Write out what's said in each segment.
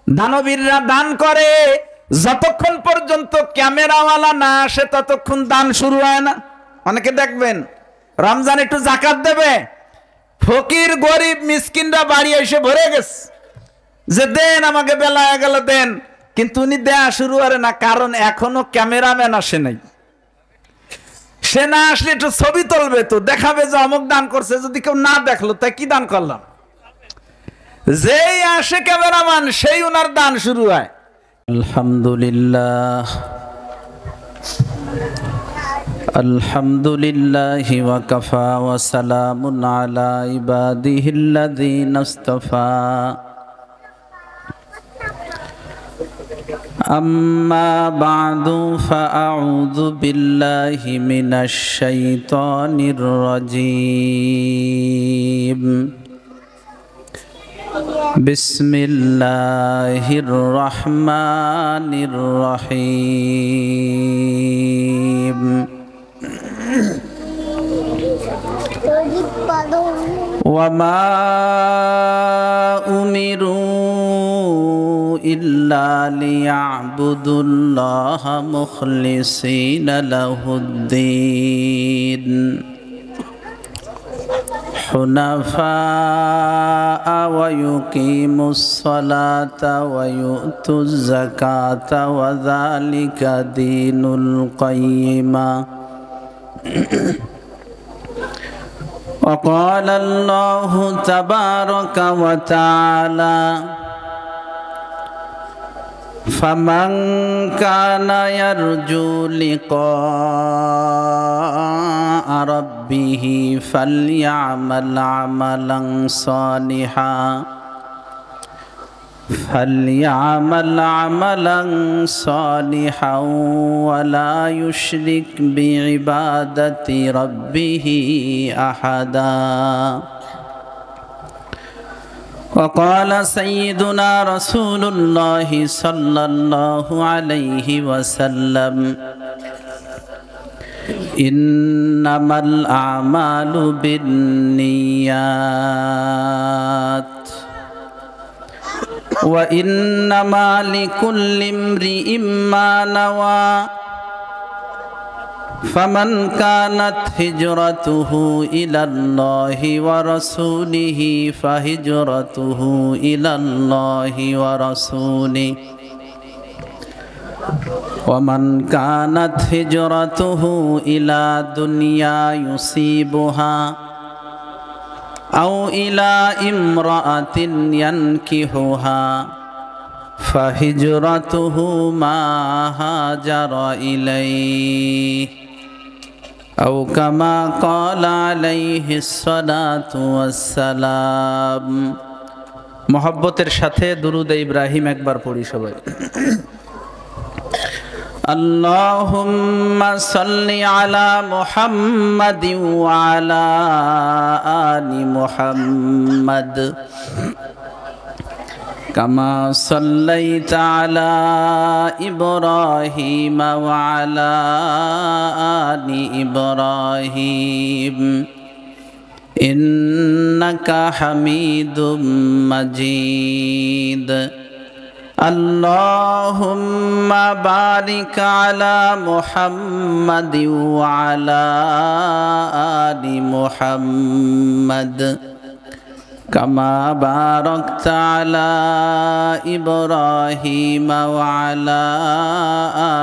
দানবীররা দান করে, যতক্ষণ পর্যন্ত ক্যামেরাওয়ালা না আসে ততক্ষণ দান শুরু হয় না। অনেকে দেখবেন রমজান একটু যাকাত দেবে, ফকির গরিব মিসকিনরা বাড়ি এসে ভরে গেছে যে দেন আমাকে, বেলা হয়ে গেল দেন, কিন্তু উনি দেয়া শুরু করে না, কারণ এখনো ক্যামেরাম্যান আসে নাই। সে না আসলে একটু ছবি তুলবে, তো দেখাবে যে অমুক দান করছে, যদি কেউ না দেখলো তাই কি দান করলাম। যেই আসে ক্যামেরাম্যান সেই উনার দান শুরু হয়। আলহামদুলিল্লাহ আলহামদুলিল্লাহি ওয়া কাফা ওয়া সালামুন আলা ইবাদিহিল্লাযীনা ইসতাফা। আম্মা বা'দু ফাআউযু বিল্লাহি মিনাশ শাইতানির রাজীম। বিসমিল্লাহির রহমানির রহিম। ওয়ামা উমিরু ইল্লা লিয়া'বুদুল্লাহা মুখলিসিনা লাহুদ-দ্বীন হুনাফা ওয়া ইউকিমুস-সালাতা ওয়া ইউতুয-যাকাতা ওয়া যালিকা দীনুল কাইয়্যিমা। وقال الله تبارك وتعالى فمن كان يرجو لقاء ربه فليعمل عملا صالحا ولا يشرك بعبادة ربه أحدا. وقال سيدنا رسول الله صلى الله عليه وسلم إنما الأعمال بالنيات وإنما لكل امرئ ما نوى فمن كانت هجرته إلى الله ورسوله فهجرته إلى الله ورسوله ومن كانت هجرته إلى دنيا يصيبها أو إلى امرأة ينكحها فهجرته ما هاجر إليه أو كما قال عليه الصلاة والسلام. محبতের সাথে দুরূদ ইব্রাহিম একবার পড়ি সবাই। اللهم صل على محمد وعلى آل محمد كما صليت على إبراهيم وعلى آل إبراهيم إنك حميد مجيد. اللهم بارك على محمد وعلى آل محمد كما باركت على إبراهيم وعلى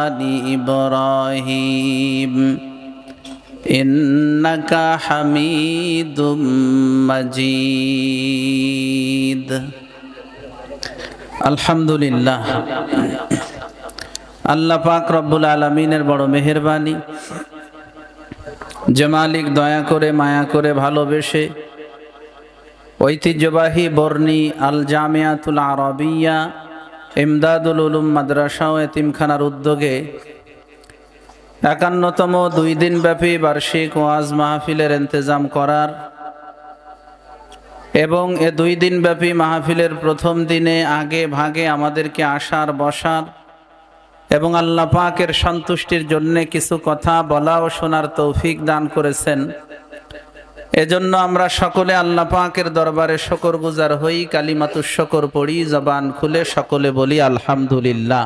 آل إبراهيم إنك حميد مجيد. আলহামদুলিল্লাহ, আল্লাহ পাক রব্বুল আলামিনের বড় মেহেরবানি যে মালিক দয়া করে মায়া করে ভালোবেসে ঐতিহ্যবাহী বর্ণী আল জামিয়াতুল আরাবিয়া ইমদাদুল উলুম মাদ্রাসা ও এতিমখানার উদ্যোগে ৫১তম ২ দিনব্যাপী বার্ষিক ওয়াজ মাহফিলের ইন্তেজাম করার এবং এ ২ দিনব্যাপী মাহফিলের প্রথম দিনে আগে ভাগে আমাদেরকে আসার বসার এবং আল্লাহ পাকের সন্তুষ্টির জন্য কিছু কথা বলা ও শোনার তৌফিক দান করেছেন। এজন্য আমরা সকলে আল্লাহ পাকের দরবারে শুকরগুজার হই, কালিমাতুশ শুকর পড়ি, জবান খুলে সকলে বলি আলহামদুলিল্লাহ।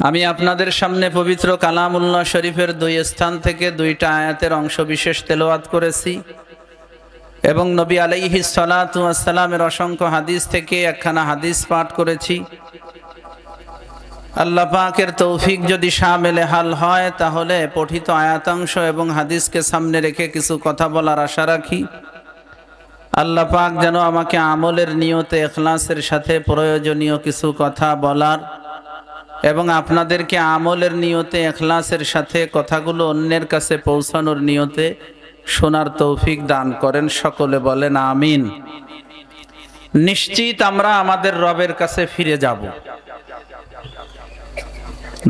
আমি আপনাদের সামনে পবিত্র কালামুল্লাহ শরীফের দুই স্থান থেকে দুইটা আয়াতের অংশ বিশেষ তেলাওয়াত করেছি এবং নবী আলাইহিস সালাতু ওয়াস সালামের অসংখ্য হাদিস থেকে একখানা হাদিস পাঠ করেছি। আল্লাহ পাকের তৌফিক যদি শামিলে হাল হয় তাহলে পঠিত আয়াতাংশ এবং হাদিসকে সামনে রেখে কিছু কথা বলার আশা রাখি। আল্লাহ পাক যেন আমাকে আমলের নিয়তে ইখলাসের সাথে প্রয়োজনীয় কিছু কথা বলার এবং আপনাদেরকে আমলের নিয়তে ইখলাসের সাথে কথাগুলো অন্যের কাছে পৌঁছানোর নিয়তে শোনার তৌফিক দান করেন। সকলে বলেন আমিন। নিশ্চিত আমরা আমাদের রবের কাছে ফিরে যাব,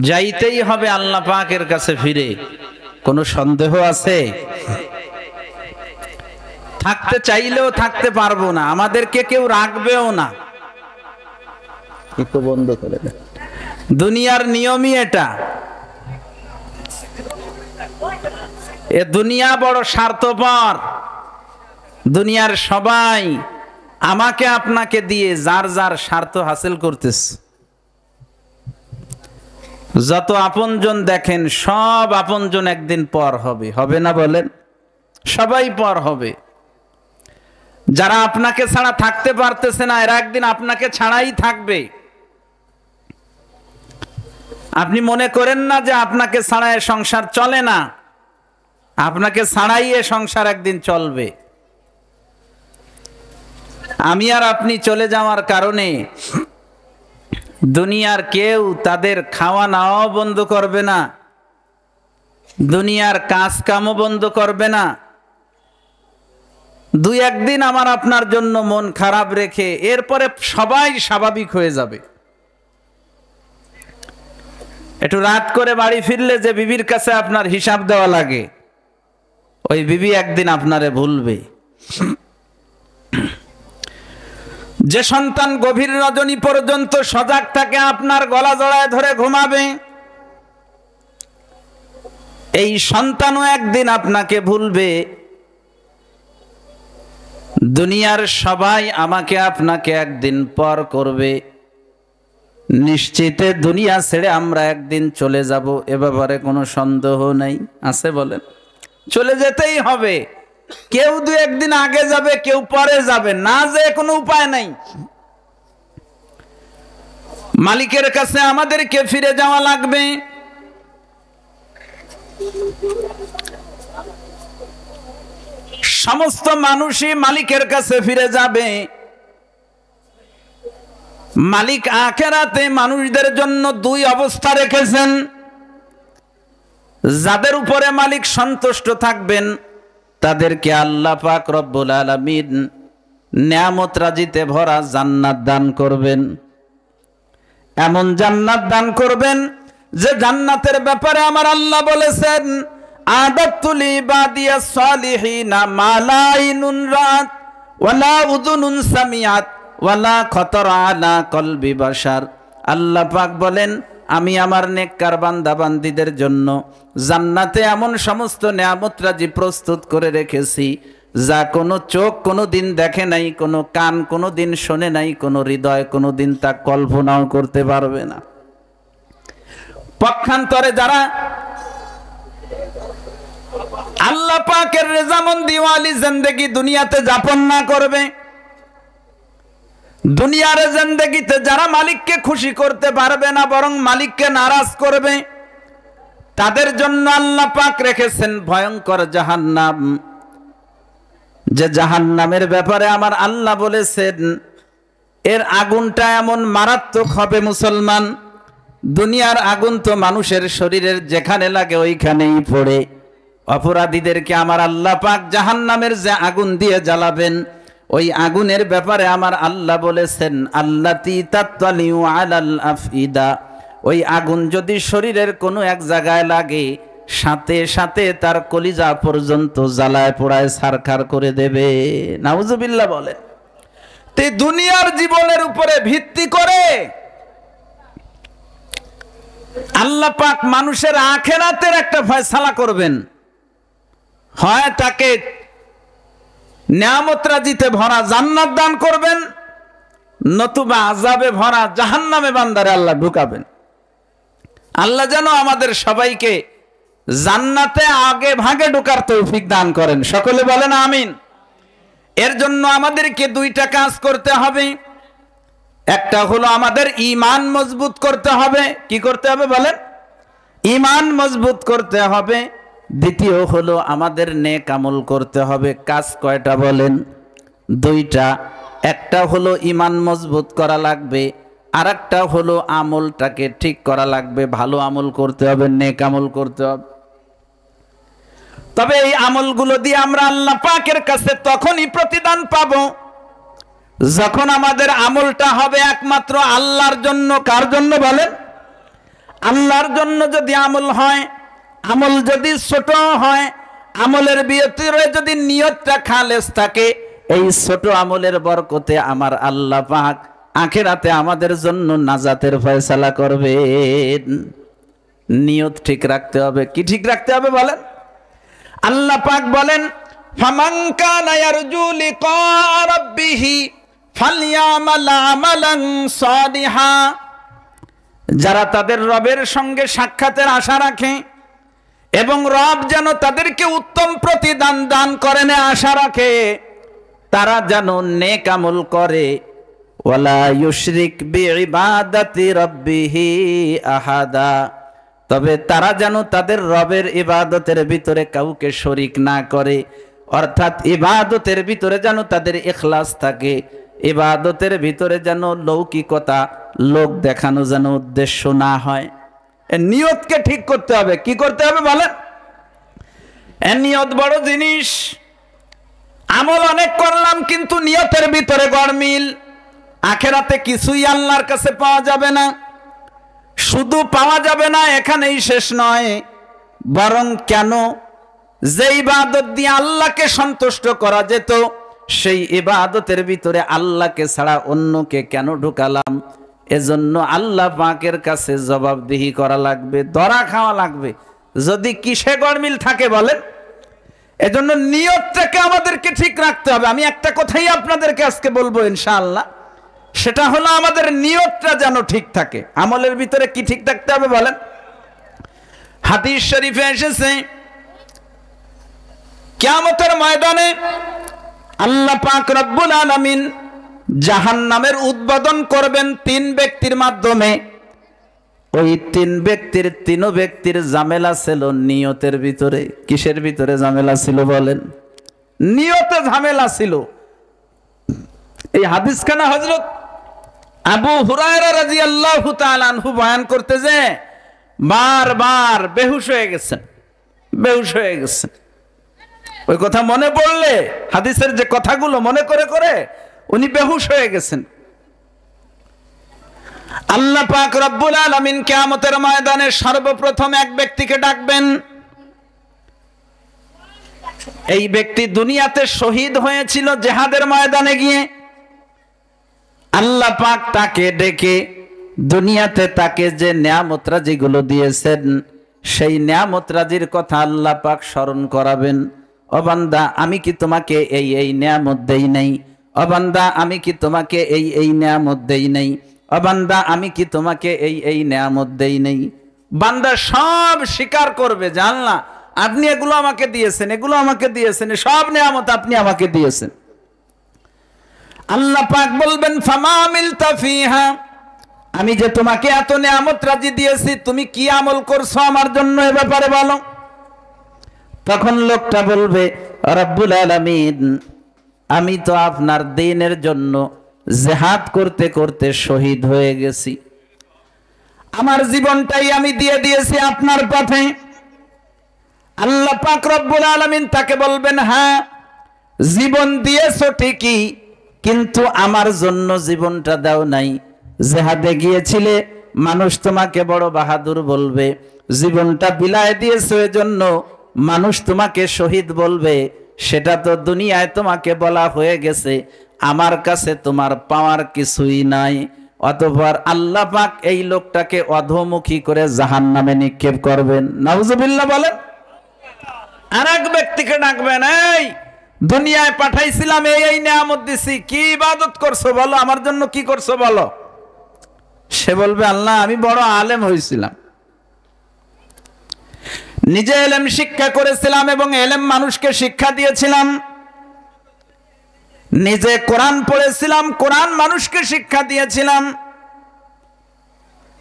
যাইতেই হবে আল্লাহ পাকের কাছে ফিরে। কোনো সন্দেহ আছে? থাকতে চাইলেও থাকতে পারবো না, আমাদেরকে কেউ রাখবেও না। একটু বন্ধ করে দেন, দুনিয়ার নিয়মই এটা। এ দুনিয়া বড় স্বার্থপর। দুনিয়ার সবাই আমাকে আপনাকে দিয়ে যার যার স্বার্থ হাসিল করতেছে। যত আপনজন দেখেন সব আপনজন একদিন পর হবে, হবে না বলেন? সবাই পর হবে। যারা আপনাকে ছাড়া থাকতে পারতেছে না এরা একদিন আপনাকে ছাড়াই থাকবে। আপনি মনে করেন না যে আপনাকে ছাড়া এ সংসার চলে না, আপনাকে ছাড়াই এ সংসার একদিন চলবে। আমি আর আপনি চলে যাওয়ার কারণে দুনিয়ার কেউ তাদের খাওয়া নাওয়াও বন্ধ করবে না, দুনিয়ার কাজ কামও বন্ধ করবে না। দুই একদিন আমার আপনার জন্য মন খারাপ রেখে এরপরে সবাই স্বাভাবিক হয়ে যাবে। একটু রাত করে বাড়ি ফিরলে যে বিবির কাছে আপনার হিসাব দেওয়া লাগে, ওই বিবি একদিন আপনারে ভুলবে। যে সন্তান গভীর রজনী পর্যন্ত সজাগ থাকে আপনার গলা জড়ায় ধরে ঘুমাবে, এই সন্তানও একদিন আপনাকে ভুলবে। দুনিয়ার সবাই আমাকে আপনাকে একদিন পর করবে। নিশ্চিতে দুনিয়া ছেড়ে আমরা একদিন চলে যাব, এ ব্যাপারে কোনো সন্দেহ নাই। আছে বলেন? চলে যেতেই হবে। কেউ দু একদিন আগে যাবে, কেউ পরে যাবে, না যে কোনো উপায় নাই। মালিকের কাছে আমাদেরকে ফিরে যাওয়া লাগবে। সমস্ত মানুষই মালিকের কাছে ফিরে যাবে। মালিক আখিরাতে মানুষদের জন্য দুই অবস্থা রেখেছেন। যাদের উপরে মালিক সন্তুষ্ট থাকবেন তাদেরকে আল্লাহ পাক রব্বুল আলামিন নিয়ামত রাজিতে ভরা জান্নাত দান করবেন। এমন জান্নাত দান করবেন যে জান্নাতের ব্যাপারে আমার আল্লাহ বলেছেন, আদাতু লিবাদিয়াস সালিহিনা মা লা আইনুন রাত ওয়ালা উযুনুন সামিআত ওয়ালা খাতারা আলা কলবি বাশার। আল্লাহ পাক বলেন, আমি আমার নেককার বান্দা বান্দীদের জন্য জান্নাতে এমন সমস্ত নিয়ামত রাজি প্রস্তুত করে রেখেছি যা কোনো চোখ কোনো দিন দেখে নাই, কোনো কান কোনো দিন শোনে নাই, কোনো হৃদয় কোনো দিন তা কল্পনাও করতে পারবে না। পক্ষান্তরে যারা আল্লাহ পাকের রেজামন্দি ওয়ালি জিন্দেগি দুনিয়াতে যাপন না করবে, দুনিয়ার জিন্দেগিতে যারা মালিককে খুশি করতে পারবে না বরং মালিককে নারাজ করবে, তাদের জন্য আল্লাহ পাক রেখেছেন ভয়ঙ্কর জাহান্নাম। যে জাহান্নামের ব্যাপারে আমার আল্লাহ বলেছেন এর আগুনটা এমন মারাত্মক হবে মুসলমান, দুনিয়ার আগুন তো মানুষের শরীরের যেখানে লাগে ওইখানেই পড়ে। অপরাধীদেরকে আমার আল্লাহ পাক জাহান্নামের যে আগুন দিয়ে জ্বালাবেন, ওই আগুনের ব্যাপারে আমার আল্লাহ বলেছেন আল্লাতী তাত্তালিউ আলাল আফইদা, ওই আগুন যদি শরীরের কোনো এক জায়গায় লাগে সাথে সাথে তার কলিজা পর্যন্ত জ্বালায় পোড়ায় ছারখার করে দেবে। নাউজুবিল্লাহ বলেন। তে দুনিয়ার জীবনের উপরে ভিত্তি করে আল্লাহ পাক মানুষের আখিরাতের একটা ফয়সালা করবেন। হয় তাকে নিয়ামত রাজিতে ভরা জান্নাত দান করবেন, নতুবা আযাবে ভরা জাহান্নামে বান্দারে আল্লাহ ঢুকাবেন। আল্লাহ যেন আমাদের সবাইকে জান্নাতে আগে ভাগে ঢোকার তৌফিক দান করেন, সকলে বলেন আমিন। এর জন্য আমাদেরকে দুইটা কাজ করতে হবে। একটা হলো আমাদের ঈমান মজবুত করতে হবে। কি করতে হবে বলেন? ঈমান মজবুত করতে হবে। দ্বিতীয় হলো আমাদের নেক আমল করতে হবে। কাজ কয়টা বলেন? দুইটা। একটা হলো ঈমান মজবুত করা লাগবে, আর একটা হলো আমলটাকে ঠিক করা লাগবে, ভালো আমল করতে হবে, নেক আমল করতে হবে। তবে এই আমলগুলো দিয়ে আমরা আল্লাহ পাকের কাছে তখনই প্রতিদান পাবো যখন আমাদের আমলটা হবে একমাত্র আল্লাহর জন্য। কার জন্য বলেন? আল্লাহর জন্য যদি আমল হয়, আমল যদি ছোট হয়, আমলের ভিতরে যদি নিয়তটা খালেস থাকে, এই ছোট আমলের বরকতে আমার আল্লাহ পাক আখিরাতে আমাদের জন্য নাজাতের ফয়সালা করবেন। নিয়ত ঠিক রাখতে হবে। কি ঠিক রাখতে হবে বলেন? আল্লাহ পাক বলেন, ফামান কানা ইয়ারজু লিকা রাব্বিহি ফালইয়ামাল আমালান সালিহা। যারা তাদের রবের সঙ্গে সাক্ষাতের আশা রাখে এবং রব যেন তাদেরকে উত্তম প্রতিদান দান করেন আশা রাখে, তারা যেন নেক আমল করে। ওয়ালা ইউশরিক বিইবাদাতি রাব্বিহি আহাদা। তবে তারা যেন তাদের রবের ইবাদতের ভিতরে কাউকে শরীক না করে, অর্থাৎ ইবাদতের ভিতরে যেন তাদের ইখলাস থাকে, ইবাদতের ভিতরে যেন লৌকিকতা, লোক দেখানো যেন উদ্দেশ্য না হয়। নিয়তকে ঠিক করতে হবে। কি করতে হবে বলেন? নিয়ত বড় জিনিস। আমল অনেক করলাম কিন্তু নিয়তের ভিতরে গড়মিল, আখেরাতে কিছুই আল্লাহর কাছে পাওয়া যাবে না। শুধু পাওয়া যাবে না এখানেই শেষ নয়, বরং কেন যে ইবাদত দিয়ে আল্লাহকে সন্তুষ্ট করা যেত, সেই ইবাদতের ভিতরে আল্লাহকে ছাড়া অন্যকে কেন ঢুকালাম, এজন্য আল্লাহ পাকের কাছে জবাবদিহি করা লাগবে, ধরা খাওয়া লাগবে। যদি কিসে গড়মিল থাকে বলেন? এজন্য নিয়তটাকে আমাদেরকে ঠিক রাখতে হবে। আমি একটা কথাই আপনাদেরকে আজকে বলবো ইনশাআল্লাহ, সেটা হলো আমাদের নিয়তটা যেন ঠিক থাকে। আমলের ভিতরে কি ঠিক থাকতে হবে বলেন? হাদিস শরীফে এসেছে, কিয়ামতের ময়দানে আল্লাহ পাক রব্বুল আলামিন জাহান্নামের উদ্বোধন করবেন তিন ব্যক্তির মাধ্যমে। ওই তিন ব্যক্তির, তিনও ব্যক্তির ঝামেলা ছিল নিয়তের ভিতরে। কিসের ভিতরে ঝামেলা ছিল বলেন? নিয়তে ঝামেলা ছিল। এই হাদিসখানা হযরত আবু হুরায়রা রাদিয়াল্লাহু তাআলা আনহু বয়ান করতে যে বারবার বেহুশ হয়ে গেছেন, বেহুশ হয়ে গেছেন। ওই কথা মনে পড়লে, হাদিসের যে কথাগুলো মনে করে করে উনি বেহুশ হয়ে গেছেন। আল্লাহ পাক রব্বুল আলামিন কিয়ামতের ময়দানে সর্বপ্রথম এক ব্যক্তিকে ডাকবেন। এই ব্যক্তি দুনিয়াতে শহীদ হয়েছিল জিহাদের ময়দানে গিয়ে। আল্লাহ পাক তাকে ডেকে দুনিয়াতে তাকে যে নিয়ামত রাজিগুলো দিয়েছেন, সেই নিয়ামত রাজির কথা আল্লাহ পাক স্মরণ করাবেন। ও বান্দা, আমি কি তোমাকে এই এই নিয়ামত দেই নাই? ও বান্দা, আমি কি তোমাকে এই এই নিয়ামত দেই নাই? ও বান্দা, আমি কি তোমাকে এই এই নিয়ামত দেই নাই? বান্দা সব স্বীকার করবে যে আল্লাহ আপনি এগুলো আমাকে দিয়েছেন, এগুলো আমাকে দিয়েছেন, সব নিয়ামত আপনি আমাকে দিয়েছেন। আল্লাহ পাক বলবেন, ফামা আমিলতা ফিহা, আমি যে তোমাকে এত নিয়ামত রাজি দিয়েছি, তুমি কি আমল করছো আমার জন্য এ ব্যাপারে বলো। তখন লোকটা বলবে, রব্বুল আলামিন, আমি তো আপনার দ্বীনের জন্য জিহাদ করতে করতে শহীদ হয়ে গেছি, আমার জীবনটাই আমি দিয়ে দিয়েছি আপনার পথে। আল্লাহ পাক রব্বুল আলামিন তাকে বলবেন, হ্যাঁ জীবন দিয়েছো ঠিকই, কিন্তু আমার জন্য জীবনটা দাও নাই। জিহাদে গিয়েছিলে, মানুষ তোমাকে বড় বাহাদুর বলবে, জীবনটা বিলায় দিয়েছো এজন্য মানুষ তোমাকে শহীদ বলবে, সেটা তো দুনিয়ায় তোমাকে বলা হয়ে গেছে, আমার কাছে তোমার পাওয়ার কিছুই নাই। অতঃপর আল্লাহ পাক এই লোকটাকে অধোমুখী করে জাহান্নামে নিক্ষেপ করবেন। নাউজুবিল্লাহ বলেন। আর এক ব্যক্তিকে ডাকবেন, এই দুনিয়ায় পাঠাইছিলাম, এই নিয়ামত দিছি, কি ইবাদত করছো বলো, আমার জন্য কি করছো বলো। সে বলবে, আল্লাহ আমি বড় আলেম হয়েছিলাম, নিজে এলেম শিক্ষা করেছিলাম এবং এলেম মানুষকে শিক্ষা দিয়েছিলাম, নিজে কোরআন পড়েছিলাম, কোরআন মানুষকে শিক্ষা দিয়েছিলাম।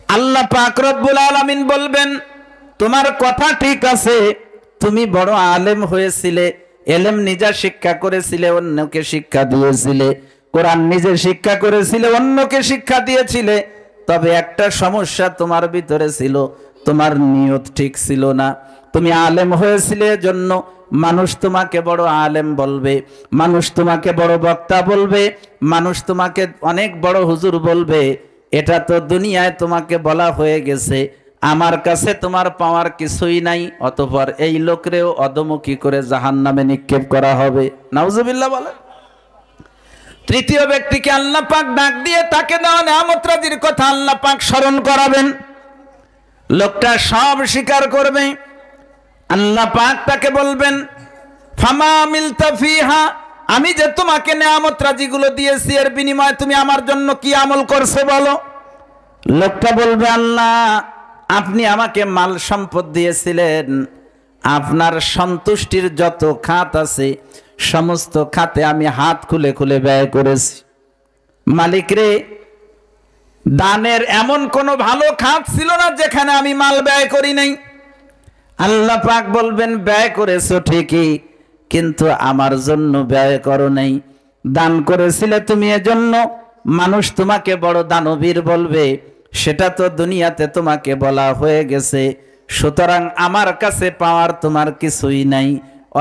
আল্লাহ পাক রব্বুল আলামিন বলবেন, তোমার কথা ঠিক আছে, তুমি বড় আলেম হয়েছিলে, এলেম নিজে শিক্ষা করেছিলে, অন্যকে শিক্ষা দিয়েছিলে, কোরআন নিজে শিক্ষা করেছিলে, অন্যকে শিক্ষা দিয়েছিলে, তবে একটা সমস্যা তোমার ভিতরে ছিল, তোমার নিয়ত ঠিক ছিল না। তুমি আলেম হয়েছিলে জন্য মানুষ তোমাকে বড় আলেম বলবে, মানুষ তোমাকে বড় বক্তা বলবে, মানুষ তোমাকে অনেক বড় হুজুর বলবে, এটা তো দুনিয়ায় তোমাকে বলা হয়ে গেছে, আমার কাছে তোমার পাওয়ার কিছুই নাই, অতঃপর এই লোকরেও অধমুখী করে জাহান্নামে নিক্ষেপ করা হবে। নাউজুবিল্লাহ বলে। তৃতীয় ব্যক্তিকে আল্লাহ পাক ডাক দিয়ে তাকে দেওয়া নিয়ামত রাজির কথা আল্লাহ পাক স্মরণ করাবেন। লোকটা সব স্বীকার করবে। আল্লাহ পাক তাকে বলবেন, ফামা মিলতা ফিহা, আমি যে তোমাকে নিয়ামত রাজিগুলো দিয়েছি এর বিনিময়ে তুমি আমার জন্য কি আমল করছো বলো। লোকটা বলবে, আল্লাহ আপনি আমাকে মাল সম্পদ দিয়েছিলেন, আপনার সন্তুষ্টির যত খাত আছে সমস্ত খাতে আমি হাত খুলে খুলে ব্যয় করেছি। মালিক রে, দানের এমন কোনো ভালো খাত ছিল না যেখানে আমি মাল ব্যয় করি নাই। আল্লাহ পাক বলবেন, ব্যয় করেছো ঠিকই, কিন্তু আমার জন্য ব্যয় করো নাই। দান করেছিলে তুমি, এজন্য মানুষ তোমাকে বড় দানবীর বলবে, সেটা তো দুনিয়াতে তোমাকে বলা হয়ে গেছে, সুতরাং আমার কাছে পাওয়ার তোমার কিছুই নাই।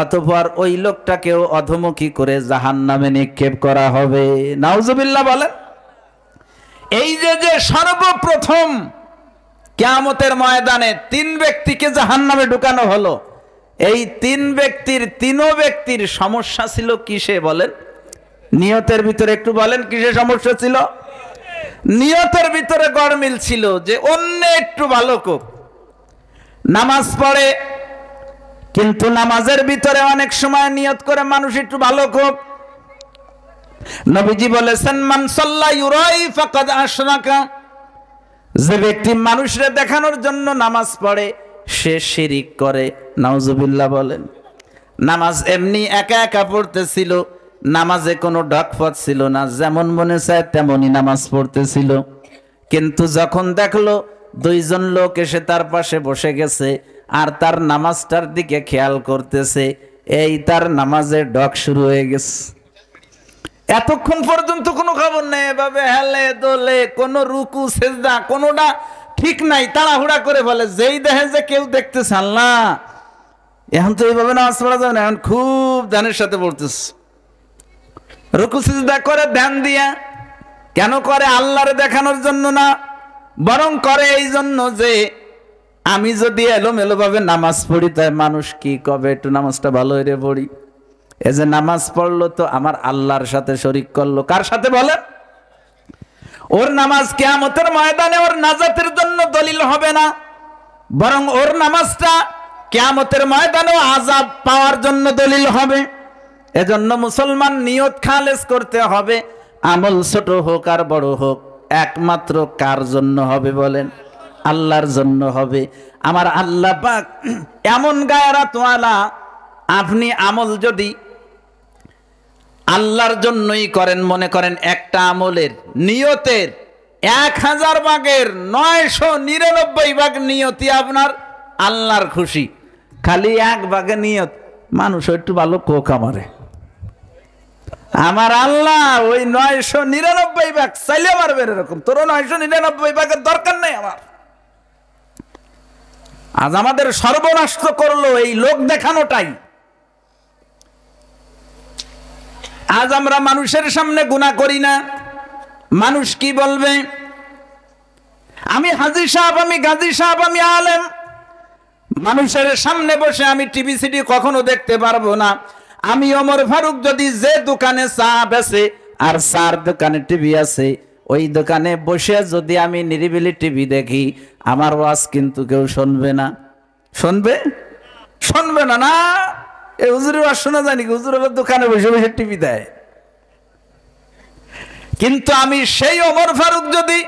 অতঃপর ওই লোকটাকেও অধমুখী করে জাহান্নামে নিক্ষেপ করা হবে। নাউজুবিল্লাহ বলেন। এই যে সর্বপ্রথম কিয়ামতের ময়দানে তিন ব্যক্তিকে জাহান্নামে ঢুকানো হলো, এই তিনও ব্যক্তির সমস্যা ছিল কিসে বলেন? নিয়তের ভিতরে একটু বলেন কিসে সমস্যা ছিল? নিয়তের ভিতরে গড়মিল ছিল যে অন্য একটু ভালো কোক, নামাজ পড়ে, কিন্তু নামাজের ভিতরে অনেক সময় নিয়ত করে মানুষ একটু ভালো কোক। নবীজি বলেছেন, মান সাল্লা ইউরাই ফাকাদ আশরাকা, যে ব্যক্তি মানুষরে দেখানোর জন্য নামাজ পড়ে সে শিরিক করে। নাউজুবিল্লাহ বলেন। নামাজ এমনি একা একা পড়তেছিল, নামাজে কোনো ডকফট ছিল না, যেমন মনে চায় তেমনই নামাজ পড়তেছিল। কিন্তু যখন দেখলো দুইজন লোক এসে তার পাশে বসে গেছে আর তার নামাজটার দিকে খেয়াল করতেছে, এই তার নামাজের ডক শুরু হয়ে গেছে। এতক্ষণ পর্যন্ত কোনো খবর নেই, এভাবে হেলে দোলে, কোনো রুকু সেজদা কোনোটা ঠিক নাই, তাড়াহুড়া করে ফেলে। যেই দেখে যে কেউ দেখতেছে, আল্লাহ এখন তো এইভাবে নামাজ পড়া যাবে না, এখন খুব ধ্যানের সাথে পড়তেছে। রুকু সিজদা করে ধ্যান দিয়া, কেন করে? আল্লাহরে দেখানোর জন্য না, বরং করে এই জন্য যে আমি যদি এলোমেলো ভাবে নামাজ পড়ি তাই মানুষ কি কবে, একটু নামাজটা ভালো হয়ে পড়ি। এই যে নামাজ পড়লো তো আমার আল্লাহর সাথে শরীক করলো। কার সাথে বলেন? ওর নামাজ কিয়ামতের ময়দানে ওর নাজাতের জন্য দলিল হবে না, বরং ওর নামাজটা কিয়ামতের ময়দানেও আযাব পাওয়ার জন্য দলিল হবে। এজন্য মুসলমান নিয়ত খালেস করতে হবে। আমল ছোট হোক আর বড় হোক, একমাত্র কার জন্য হবে বলেন? আল্লাহর জন্য হবে। আমার আল্লাহ পাক এমন গায়রাত ওয়ালা, আপনি আমল যদি আল্লাহর জন্যই করেন, মনে করেন একটা আমলের নিয়তের 1000 ভাগের 999 ভাগ নিয়তি আপনার আল্লাহর খুশি, খালি 1 ভাগে নিয়ত মানুষ একটু ভালো কোক আমারে, আমার আল্লাহ ওই 999 ভাগ চাইলে পারবেন এরকম, তোর 999 ভাগের দরকার নেই আমার। আজ আমাদের সর্বনাশ করলো এই লোক দেখানোটাই। আজ আমরা মানুষের সামনে গুনাহ করি না, মানুষ কি বলবে? আমি হাজী সাহেব, আমি গাজী সাহেব, আমি আলেম, মানুষের সামনে বসে আমি টিভি সিডি কখনো দেখতে পারবো না। আমি ওমর ফারুক যদি যে দোকানে চা বেচে আর চার দোকানে টিভি আছে, ওই দোকানে বসে যদি আমি নিরিবিলি টিভি দেখি, আমার ওয়াজ কিন্তু কেউ শুনবে না। শুনবে? শুনবে না। না, এই হুজুরের ওয়াজ শোনা জানি হুজুরের দোকানে বসে বসে টিভি দেয়। কিন্তু আমি সেই ওমর ফারুক, যদি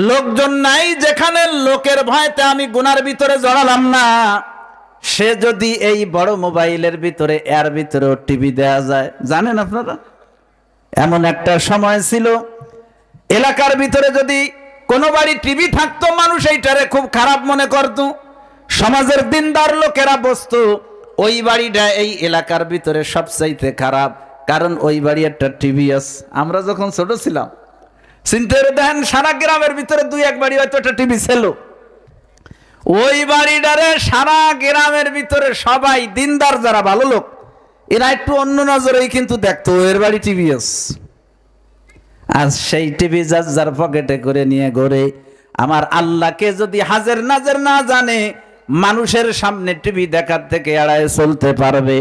লোকজন নাই যেখানে লোকের ভয়তে আমি গুনার ভিতরে জড়ালাম না, সে যদি এই বড় মোবাইলের ভিতরে এর ভিতরেও টিভি দেয়া যায়। জানেন আপনারা, এমন একটা সময় ছিল এলাকার ভিতরে যদি কোনো বাড়ি টিভি থাকতো মানুষ এইটারে খুব খারাপ মনে করত। সমাজের দিনদার লোকেরা বসতো ওই বাড়িটা এই এলাকার ভিতরে সবচাইতে খারাপ, কারণ ওই বাড়ি একটা টিভি আছে। আমরা যখন ছোট ছিলাম চিন্তা করে দেখেন, সারা গ্রামের ভিতরে দুই এক বাড়ি হয়তো একটা টিভি ছিল, ওই বাড়িটারে সারা গ্রামের ভিতরে সবাই দিনদার যারা ভালো লোক এরা একটু অন্য নজরেই কিন্তু দেখতো এর বাড়ি টিভি আছে। আর সেই টিভি যার পকেটে করে নিয়ে ঘরে। আমার আল্লাহকে যদি হাজের নাজের না জানে, মানুষের সামনে টিভি দেখার থেকে এড়ায় চলতে পারবে,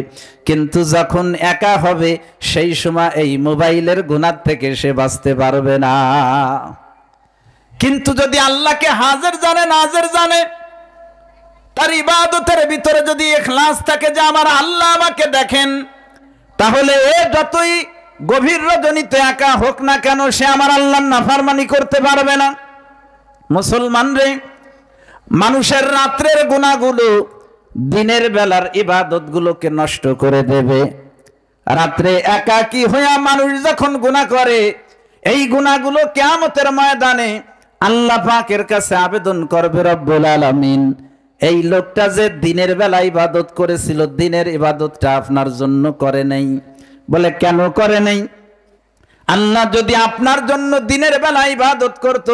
কিন্তু যখন একা হবে সেই সময় এই মোবাইলের গুনাহ থেকে সে বাঁচতে পারবে না। কিন্তু যদি আল্লাহকে হাজের জানে নাজের জানে, তার ইবাদতের ভিতরে যদি ইখলাস থাকে যে আমার আল্লাহ আমাকে দেখেন, তাহলে এ যতই গভীর রজনীতে একা হোক না কেন সে আমার আল্লাহর নাফরমানি করতে পারবে না। মুসলমান রে, মানুষের রাত্রের গুনাহগুলো দিনের বেলার ইবাদতগুলোকে নষ্ট করে দেবে। রাত্রে একাকী হইয়া মানুষ যখন গুনাহ করে, এই গুনাহগুলো কিয়ামতের ময়দানে আল্লাহ পাকের কাছে আবেদন করবে, রব্বুল আলামিন এই লোকটা যে দিনের বেলা ইবাদত করেছিল, দিনের ইবাদতটা আপনার জন্য করে নাই। বলে কেন করে নাই? আল্লাহ যদি আপনার জন্য দিনের বেলা ইবাদত করত,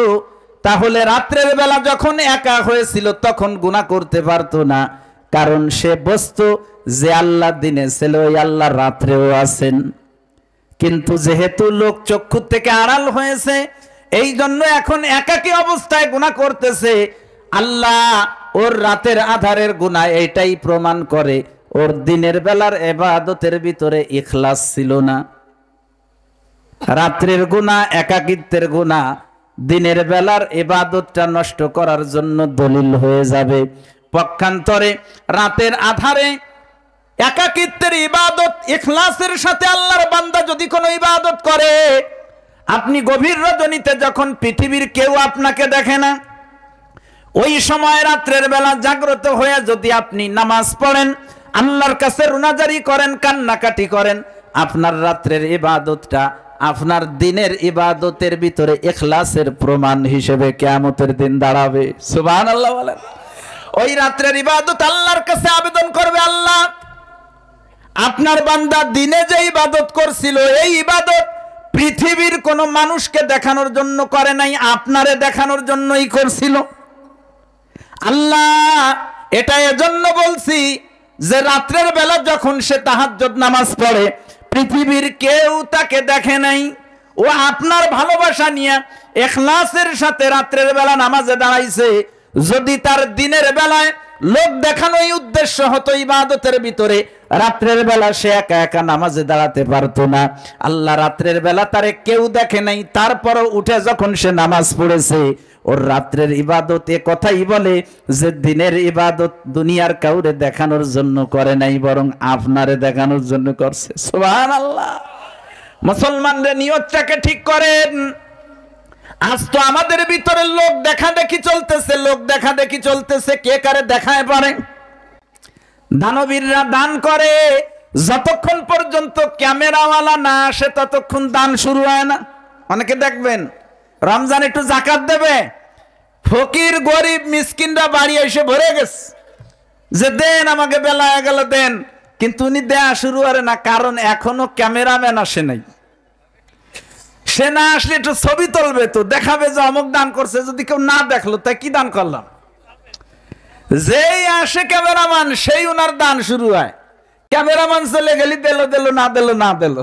তাহলে রাত্রের বেলা যখন একা হয়েছিল তখন গুনাহ করতে পারতো না, কারণ সে বুঝতো যে আল্লাহ দিনে ছিল, ওই আল্লাহ রাত্রেও আছেন। কিন্তু যেহেতু লোক চক্ষু থেকে আড়াল হয়েছে, এই জন্য এখন একাকী অবস্থায় গুনাহ করতেছে। আল্লাহ ওর রাতের আধারের গুনাহ এইটাই প্রমাণ করে ওর দিনের বেলার ইবাদতের ভিতরে ইখলাস ছিল না। রাত্রের গুনাহ, একাকিত্বের গুনাহ দিনের বেলার ইবাদতটা নষ্ট করার জন্য দলিল হয়ে যাবে। পক্ষান্তরে রাতের আধারে একাকিত্বের ইবাদত ইখলাসের সাথে আল্লাহর বান্দা যদি কোনো ইবাদত করে, আপনি গভীর রজনীতে যখন পৃথিবীর কেউ আপনাকে দেখে না, ওই সময় রাত্রের বেলা জাগ্রত হয়ে যদি আপনি নামাজ পড়েন, আল্লাহর কাছে রুনাজারি করেন, কান্নাকাটি করেন, আপনার রাত্রের ইবাদতটা আপনার দিনের ইবাদতের ভিতরে ইখলাসের প্রমাণ হিসেবে কিয়ামতের দিন দাঁড়াবে। সুবহানাল্লাহ বলেন। ওই রাত্রের ইবাদত আল্লাহর কাছে আবেদন করবে, আল্লাহ আপনার বান্দা দিনে যে ইবাদত করছিল, এই ইবাদত পৃথিবীর কোন মানুষকে দেখানোর জন্য করে নাই, আপনারে দেখানোর জন্যই করছিল। আল্লাহ এটা এজন্য বলছি যে রাত্রের বেলা যখন সে তাহাজ্জুদ নামাজ পড়ে, পৃথিবীর কেউ তাকে দেখে নাই, ও আপনার ভালোবাসা নিয়ে ইখলাসের সাথে রাত্রের বেলা নামাজে দাঁড়াইছে। যদি তার দিনের বেলায় লোক দেখানোই উদ্দেশ্য হতো ইবাদতের ভিতরে, রাত্রের বেলা সে একা একা নামাজে দাঁড়াতে পারতো না। আল্লাহ রাত্রের বেলা তারে কেউ দেখে নাই, তারপরও উঠে যখন সে নামাজ পড়েছে, ওর রাত্রের ইবাদত এ কথাই বলে যে দিনের ইবাদত দুনিয়ার কাউরে দেখানোর জন্য করে নাই, বরং আপনারে দেখানোর জন্য করছে। সুবহানাল্লাহ। মুসলমানদের নিয়তটাকে ঠিক করেন। আজ তো আমাদের ভিতরে লোক দেখা দেখি চলতেছে, লোক দেখা দেখি চলতেছে, কে কারে দেখায় পারে। দানবীররা দান করে, যতক্ষণ পর্যন্ত ক্যামেরাওয়ালা না আসে ততক্ষণ দান শুরু হয় না। অনেকে দেখবেন রমজান একটু যাকাত দেবে, ফকির গরিব মিসকিনরা বাড়ি এসে ভরে গেছে যে দেন আমাকে, বেলা হয়ে গেল দেন, কিন্তু উনি দেয়া শুরু করে না, কারণ এখনো ক্যামেরাম্যান আসে নাই। সে না আসলে একটু ছবি তুলবে, তো দেখাবে যে অমুক দান করছে, যদি কেউ না দেখলো তাই কি দান করলাম। যেই আসে ক্যামেরাম্যান সেই উনার দান শুরু হয়। ক্যামেরাম্যান চলে গেলি দিল দিল, না দিল না দিল।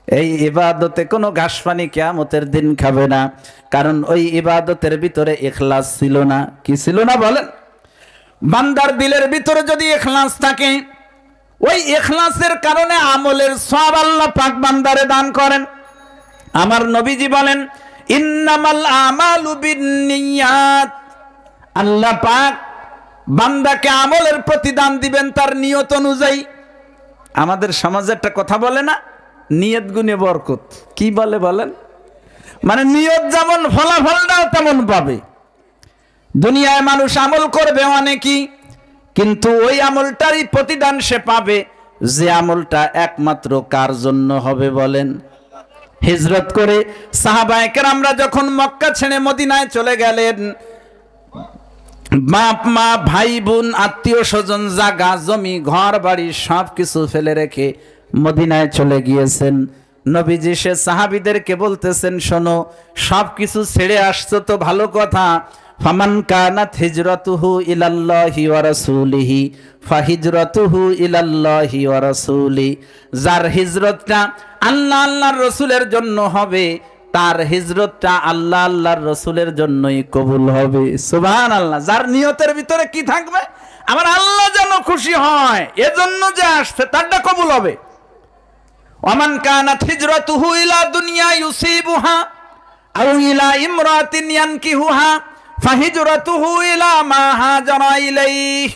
এই ইবাদতে কোনো ঘাস পানি কিয়ামতের দিন খাবে না, কারণ ওই ইবাদতের ভিতরে ইখলাস ছিল না। কি ছিল না বলেন? বান্দার দিলের ভিতরে যদি ইখলাস থাকে, ওই ইখলাসের কারণে আমলের সওয়াব আল্লাহ পাক বান্দারে দান করেন। আমার নবীজি বলেন, ইন্নামাল আমালু বিন্নিয়াত। আল্লাহ পাক বান্দাকে আমলের প্রতিদান দিবেন তার নিয়ত অনুযায়ী। আমাদের সমাজে একটা কথা বলে না, নিয়ত গুণে বরকত। কি বলে বলেন? মানে নিয়ত যেমন ফলাফলটাও তেমন পাবে। দুনিয়ায় মানুষ আমল করবে অনেকই, কিন্তু ওই আমলটারই প্রতিদান সে পাবে যে আমলটা একমাত্র কার জন্য হবে বলেন? হিজরত করে সাহাবায়ে কেরামরা যখন মক্কা ছেড়ে মদিনায় চলে গেলেন, বাপ মা ভাই বোন আত্মীয় স্বজন জাগা জমি ঘর বাড়ি সব কিছু ফেলে রেখে মদিনায় চলে গিয়েছেন। নবীজি সে সাহাবীদেরকে বলতেছেন, শোনো, সব কিছু ছেড়ে আসছো তো ভালো কথা, ফামান কানাত হিজরাতুহু ইলাল্লাহি ওয়া রাসূলিহি ফাহিজরাতুহু ইলাল্লাহি ওয়া রাসূলি। যার হিজরতটা আল্লাহ আল্লাহর রাসূলের জন্য হবে, তার হিজরতটা আল্লাহ আল্লাহর রাসূলের জন্যই কবুল হবে। সুবহানাল্লাহ। যার নিয়তের ভিতরে কি থাকবে? আমার আল্লাহ যেন খুশি হয়, এজন্য যে আসছে তারটা কবুল হবে। ওয়ামান কানাত হিজরাতুহু ইলা দুনিয়া ইউসিবুহা আও ইলা ইমরাতিন ইয়ানকিহুহা ফাহিজরাতুহু ইলা মা হাজারা ইলাইহি।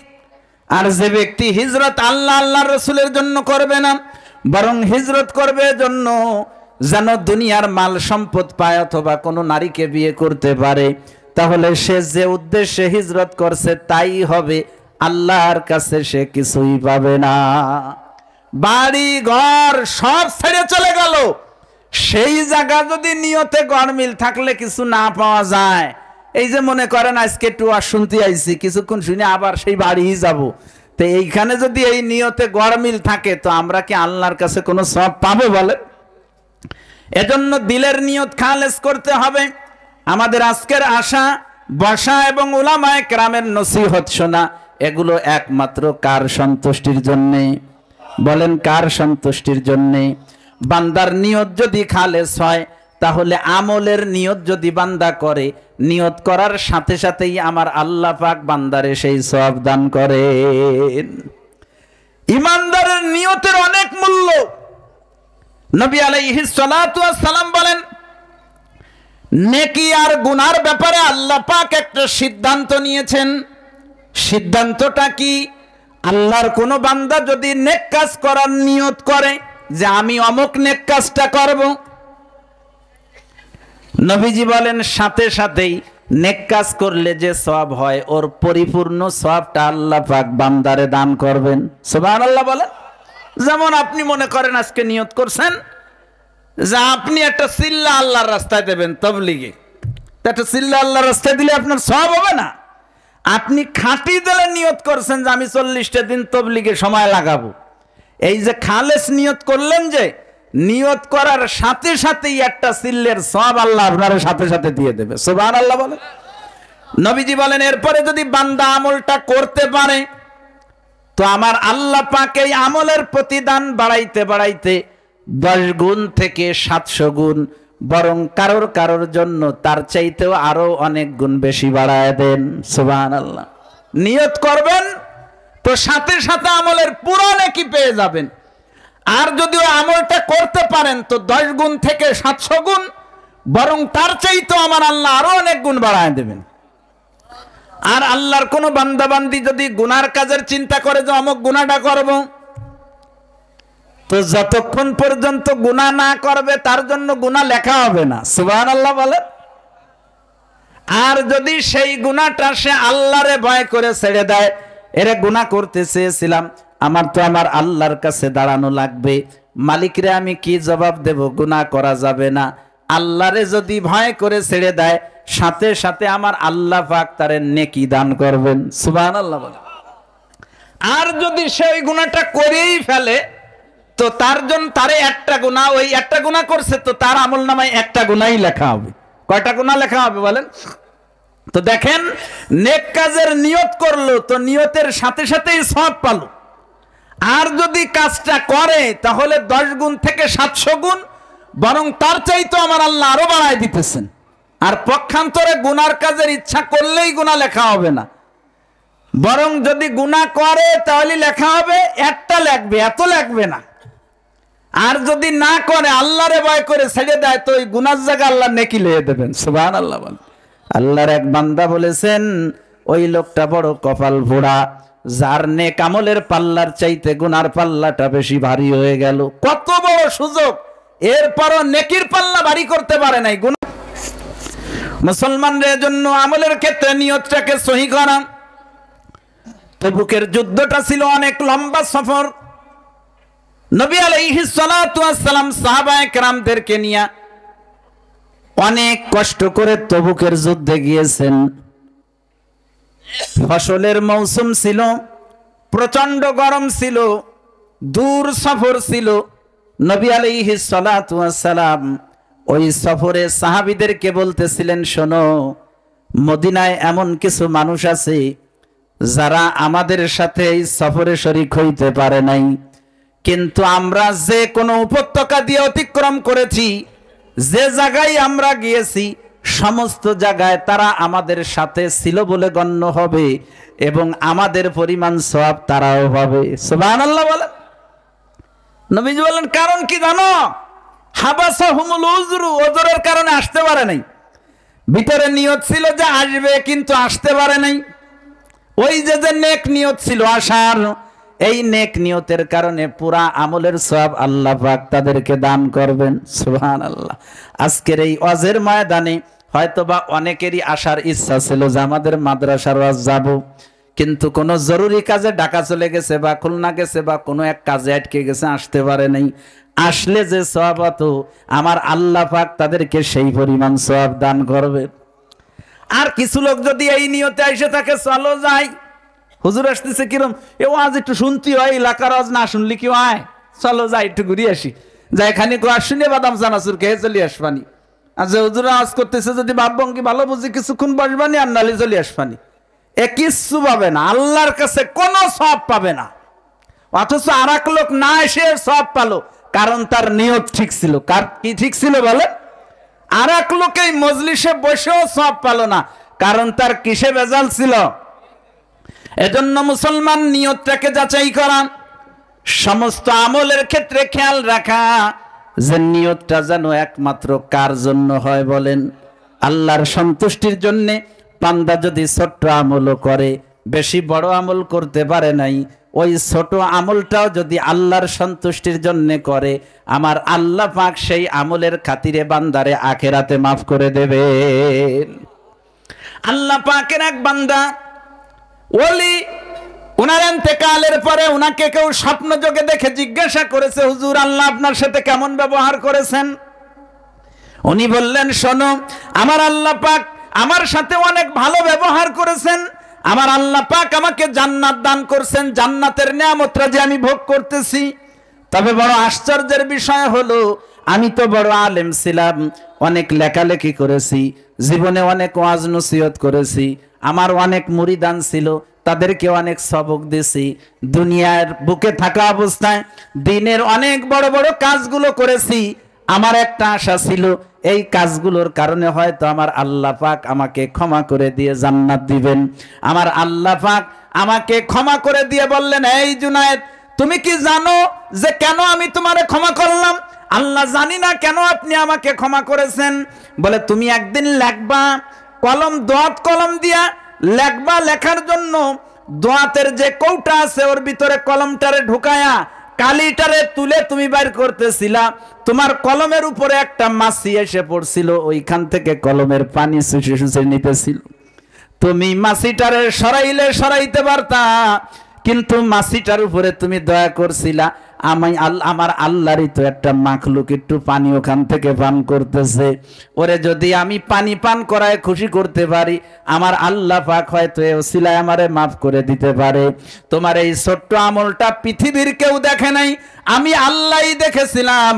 আর যে ব্যক্তি হিজরত আল্লাহ আল্লাহর রাসূলের জন্য করবে না, বরং হিজরত করবে জন্য যেন দুনিয়ার মাল সম্পদ পায় অথবা কোনো নারীকে বিয়ে করতে পারে, তাহলে সে যে উদ্দেশ্যে হিজরত করছে তাই হবে, আল্লাহর কাছে সে কিছুই পাবে না। বাড়ি ঘর সব ছেড়ে চলে গেল, সেই জায়গা যদি নিয়তে গরমিল থাকলে কিছু না পাওয়া যায়। এই যে মনে করেন আজকে একটু শুনতে আইছি, কিছুক্ষণ শুনে আবার সেই বাড়িই যাব, তো এইখানে যদি এই নিয়তে গরমিল থাকে তো আমরা কি আল্লাহর কাছে কোনো সওয়াব পাবো বলেন? এজন্য দিলের নিয়ত খালেস করতে হবে। আমাদের আজকের আশা বসা এবং উলামায়ে কেরামের নসিহত শোনা, এগুলো একমাত্র কার সন্তুষ্টির জন্যে বলেন? কার সন্তুষ্টির জন্যে? বান্দার নিয়ত যদি খালেস হয়, তাহলে আমলের নিয়ত যদি বান্দা করে, নিয়ত করার সাথে সাথেই আমার আল্লাহ পাক বান্দারে সেই সওয়াব দান করেন। ইমানদারের নিয়তের অনেক মূল্য। নবী আলাইহিস সালাতু ওয়াস সালাম বলেন, নেকি আর গুনার ব্যাপারে আল্লাহ পাক একটা সিদ্ধান্ত নিয়েছেন। সিদ্ধান্তটা কি? আল্লাহর কোন বান্দা যদি নেক কাজ করার নিয়ত করে যে আমি অমুক নেক কাজটা করব, নবীজি বলেন সাথে সাথেই নেক কাজ করলে যে সওয়াব হয় ওর পরিপূর্ণ সওয়াবটা আল্লাহ পাক বান্দারে দান করবেন। সুবহানাল্লাহ বলেন। যেমন আপনি মনে করেন আজকে নিয়ত করছেন যে আপনি একটা সিল্লা আল্লাহর রাস্তায় দেবেন তবলিগে, একটা সিল্লা আল্লাহর রাস্তায় দিলে আপনার সওয়াব হবে না? আপনি খাঁটি দিলে নিয়ত করছেন যে আমি 40টা দিন তবলিগে সময় লাগাবো, এই যে খালেস নিয়ত করলেন, যে নিয়ত করার সাথে সাথেই একটা সিল্লের সওয়াব আল্লাহ আপনার সাথে সাথে দিয়ে দেবে। সুবহানাল্লাহ বলেন। নবীজি বলেন এরপরে যদি বান্দা আমলটা করতে পারে তো আমার আল্লাহ পাক এই আমলের প্রতিদান বাড়াইতে বাড়াইতে 10 গুণ থেকে 700 গুণ, বরং কারোর কারোর জন্য তার চাইতেও আরো অনেক গুণ বেশি বাড়ায় দেন। সুবহানাল্লাহ। নিয়ত করবেন তো সাথে সাথে আমলের পুরো নেকি পেয়ে যাবেন। আর যদি ওই আমলটা করতে পারেন তো 10 গুণ থেকে 700 গুণ, বরং তার চাইতেও আমার আল্লাহ আরো অনেক গুণ বাড়ায় দেবেন। আর আল্লাহর কোন বান্দা বান্দি যদি গুনার কাজের চিন্তা করে যে অমুক গুনাহটা করব, তো যতক্ষণ পর্যন্ত গুনাহ না করবে তার জন্য গুনাহ লেখা হবে না। সুবহানাল্লাহ বলেন। আর যদি সেই গুনাহটা সে আল্লাহরে ভয় করে ছেড়ে দেয়, এরে গুনাহ করতে চেয়েছিলাম, আমার তো আমার আল্লাহর কাছে দাঁড়ানো লাগবে, মালিকরে আমি কি জবাব দেব, গুনাহ করা যাবে না, আল্লাহরে যদি ভয় করে ছেড়ে দেয় সাথে সাথে আমার আল্লাহ পাক তারে নেকি দান করবেন। সুবহানাল্লাহ বলেন। আর যদি সে ওই গুনাহটা করেই ফেলে তো তার জন্য তারে একটা গুনাহ, ওই একটা গুনাহ করছে তো তার আমলনামায় একটা গুনাহই লেখা হবে। কয়টা গুনাহ লেখা হবে বলেন? তো দেখেন, নেক কাজের নিয়ত করলো তো নিয়তের সাথে সাথেই সওয়াব পালো। আর যদি কাজটা করে তাহলে 10 গুণ থেকে 700 গুণ, বরং তার চাইতো আমার আল্লাহ আরো বাড়ায় দিতেছেন। আর পক্ষান্তরে গুনার কাজের ইচ্ছা করলেই গুনাহ লেখা হবে না, বরং যদি গুনাহ করে তাহলে লেখা হবে, একটা লেখবে, এত লেখবে না। আর যদি না করে আল্লাহরে ভয় করে ছেড়ে দেয় তো ওই গুনার জায়গা আল্লাহ নেকি লিখে দেবেন। সুবহানাল্লাহ বলেন। আল্লাহর এক বান্দা বলেছেন, ওই লোকটা বড় কপাল পোড়া, যার নেক আমলের পাল্লার চাইতে গুনার পাল্লাটা বেশি ভারী হয়ে গেল। কত বড় সুযোগ, এরপরও নেকির পাল্লা ভারী করতে পারে নাই। মুসলমানদের জন্য আমলের ক্ষেত্রে নিয়তটাকে সহি করা। তবুকের যুদ্ধটা ছিল অনেক লম্বা সফর। নবী আলাইহিস সালাতু ওয়াস সালাম সাহাবায়ে কেরামদেরকে নিয়ে অনেক কষ্ট করে তবুকের যুদ্ধে গিয়েছেন। ফসলের মৌসুম ছিল, প্রচন্ড গরম ছিল, দূর সফর ছিল। নবী আলাইহিস সালাতু ওয়াস সালাম ওই সফরে সাহাবীদেরকে বলতেছিলেন, শোনো, মদিনায় এমন কিছু মানুষ আছে যারা আমাদের সাথে এই সফরে শরীক হইতে পারে নাই, কিন্তু আমরা যে কোনো উপত্যকা দিয়ে অতিক্রম করেছি, যে জায়গায় আমরা গিয়েছি, সমস্ত জায়গায় তারা আমাদের সাথে ছিল বলে গণ্য হবে এবং আমাদের পরিমাণ সওয়াব তারাও পাবে। সুবহানাল্লাহ বলেন। নবীজি বলেন, কারণ কি জানো? হাবাসাহুমুল উযরু, ওজরের কারণে আসতে পারে নাই। ভিতরে নিয়ত ছিল যে আসবে, কিন্তু আসতে পারে নাই। ওই যে নেক নিয়ত ছিল আসার, এই নেক নিয়তের কারণে পুরা আমলের সওয়াব আল্লাহ পাক তাদেরকে দান করবেন। সুবহানাল্লাহ। আজকের এই ওয়াজের ময়দানে হয়তোবা অনেকেরই আসার ইচ্ছা ছিল যে আমাদের মাদ্রাসার ওয়াজ যাব, কিন্তু কোনো জরুরি কাজে ঢাকা চলে গেছে বা খুলনা গেছে বা কোনো এক কাজে আটকে গেছে, আসতে পারে নাই। আসলে যে সওয়াব হতো, আমার আল্লাহ পাক তাদেরকে সেই পরিমাণ সওয়াব দান করবে। আর কিছু লোক যদি এই নিয়তে এসে থাকে, চলো যাই, হুজুর আসতেছে কিরম, এ ওয়াজ একটু শুনতে হয়, এলাকার ওয়াজ না শুনলে কি হয়, চলো যাই একটু ঘুরে আসি, যাই খানিক ওয়াজ শুনে বাদাম চানাচুর খেয়ে চলে আসবানি। আর যে হুজুর ওয়াজ করতেছে যদি ভাববং কি ভালো বুঝি কিছুক্ষণ বসবানি, আর নালে চলে আসবানি, এ কিচ্ছু পাবে না, আল্লাহর কাছে কোনো সওয়াব পাবে না। অথচ আর এক লোক না এসে সওয়াব পালো, কারণ তার নিয়ত ঠিক ছিল। কার কি ঠিক ছিল বলে? আর এক লোক এই মজলিসে বসেও সওয়াব পালো না, কারণ তার কিসে ভেজাল ছিল। এজন্য মুসলমান নিয়তটাকে যাচাই করা, সমস্ত আমলের ক্ষেত্রে খেয়াল রাখা যে নিয়তটা যেন একমাত্র কার জন্য হয় বলেন? আল্লাহর সন্তুষ্টির জন্যে। বান্দা যদি ছোট্ট আমলও করে, বেশি বড় আমল করতে পারে নাই, ওই ছোট আমলটাও যদি আল্লাহর সন্তুষ্টির জন্য করে, আমার আল্লাহ পাক সেই আমলের খাতিরে বান্দারে আখিরাতে মাফ করে দেবেন। আল্লাহ পাকের এক বান্দা ওলি, উনার ইন্তেকালের পরে উনাকে কেউ স্বপ্ন যোগে দেখে জিজ্ঞাসা করেছে, হুজুর আল্লাহ আপনার সাথে কেমন ব্যবহার করেছেন? উনি বললেন, শোনো, আমার আল্লাহ পাক আমার সাথে অনেক ভালো ব্যবহার করেছেন। আমার আল্লাহ পাক আমাকে জান্নাত দান করছেন, জান্নাতের নিয়ামতটা যে আমি ভোগ করতেছি। তবে বড় আশ্চর্যের বিষয় হলো, আমি তো বড় আলেম ছিলাম, অনেক লেখালেখি করেছি, জীবনে অনেক ওয়াজ নসিহত করেছি, আমার অনেক মুরিদান ছিল, তাদেরকে অনেক সবক দিয়েছি, দুনিয়ার বুকে থাকা অবস্থায় দিনের অনেক বড় বড় কাজগুলো করেছি। আমার একটা আশা ছিল, এই কাজগুলোর কারণে হয়তো আমার আল্লাহ পাক আমাকে ক্ষমা করে দিয়ে জান্নাত দিবেন। আমার আল্লাহ পাক আমাকে ক্ষমা করে দিয়ে বললেন, এই জুনায়েদ, তুমি কি জানো যে কেন আমি তোমারে ক্ষমা করলাম? আল্লাহ জানি না কেন আপনি আমাকে ক্ষমা করেছেন। বলে, তুমি একদিন লেখবা, কলম দোয়াত কলম দিয়া লেখবা, লেখার জন্য দোয়াতের যে কৌটা আছে ওর ভিতরে কলমটারে ঢুকায়া কালিটারে তুলে তুমি বাইর করতেছিলা, তোমার কলমের উপরে একটা মাছি এসে পড়ছিল, ওইখান থেকে কলমের পানি শুষে শুষে নিতেছিল। তুমি মাছিটারে সরাইলে সরাইতে পারতা, কিন্তু মাছিটার উপরে তুমি দয়া করছিলা। আমার আল্লাহরই তো একটা মাখলুক একটু পানি ওখান থেকে পান করতেছে, ওরে যদি আমি পানি পান করায় খুশি করতে পারি, আমার আল্লাহ পাক হয়তো এ ওসিলায় আমারে মাফ করে দিতে পারে। তোমার এই ছোট্ট আমলটা পৃথিবীর কেউ দেখে নাই, আমি আল্লাহই দেখেছিলাম।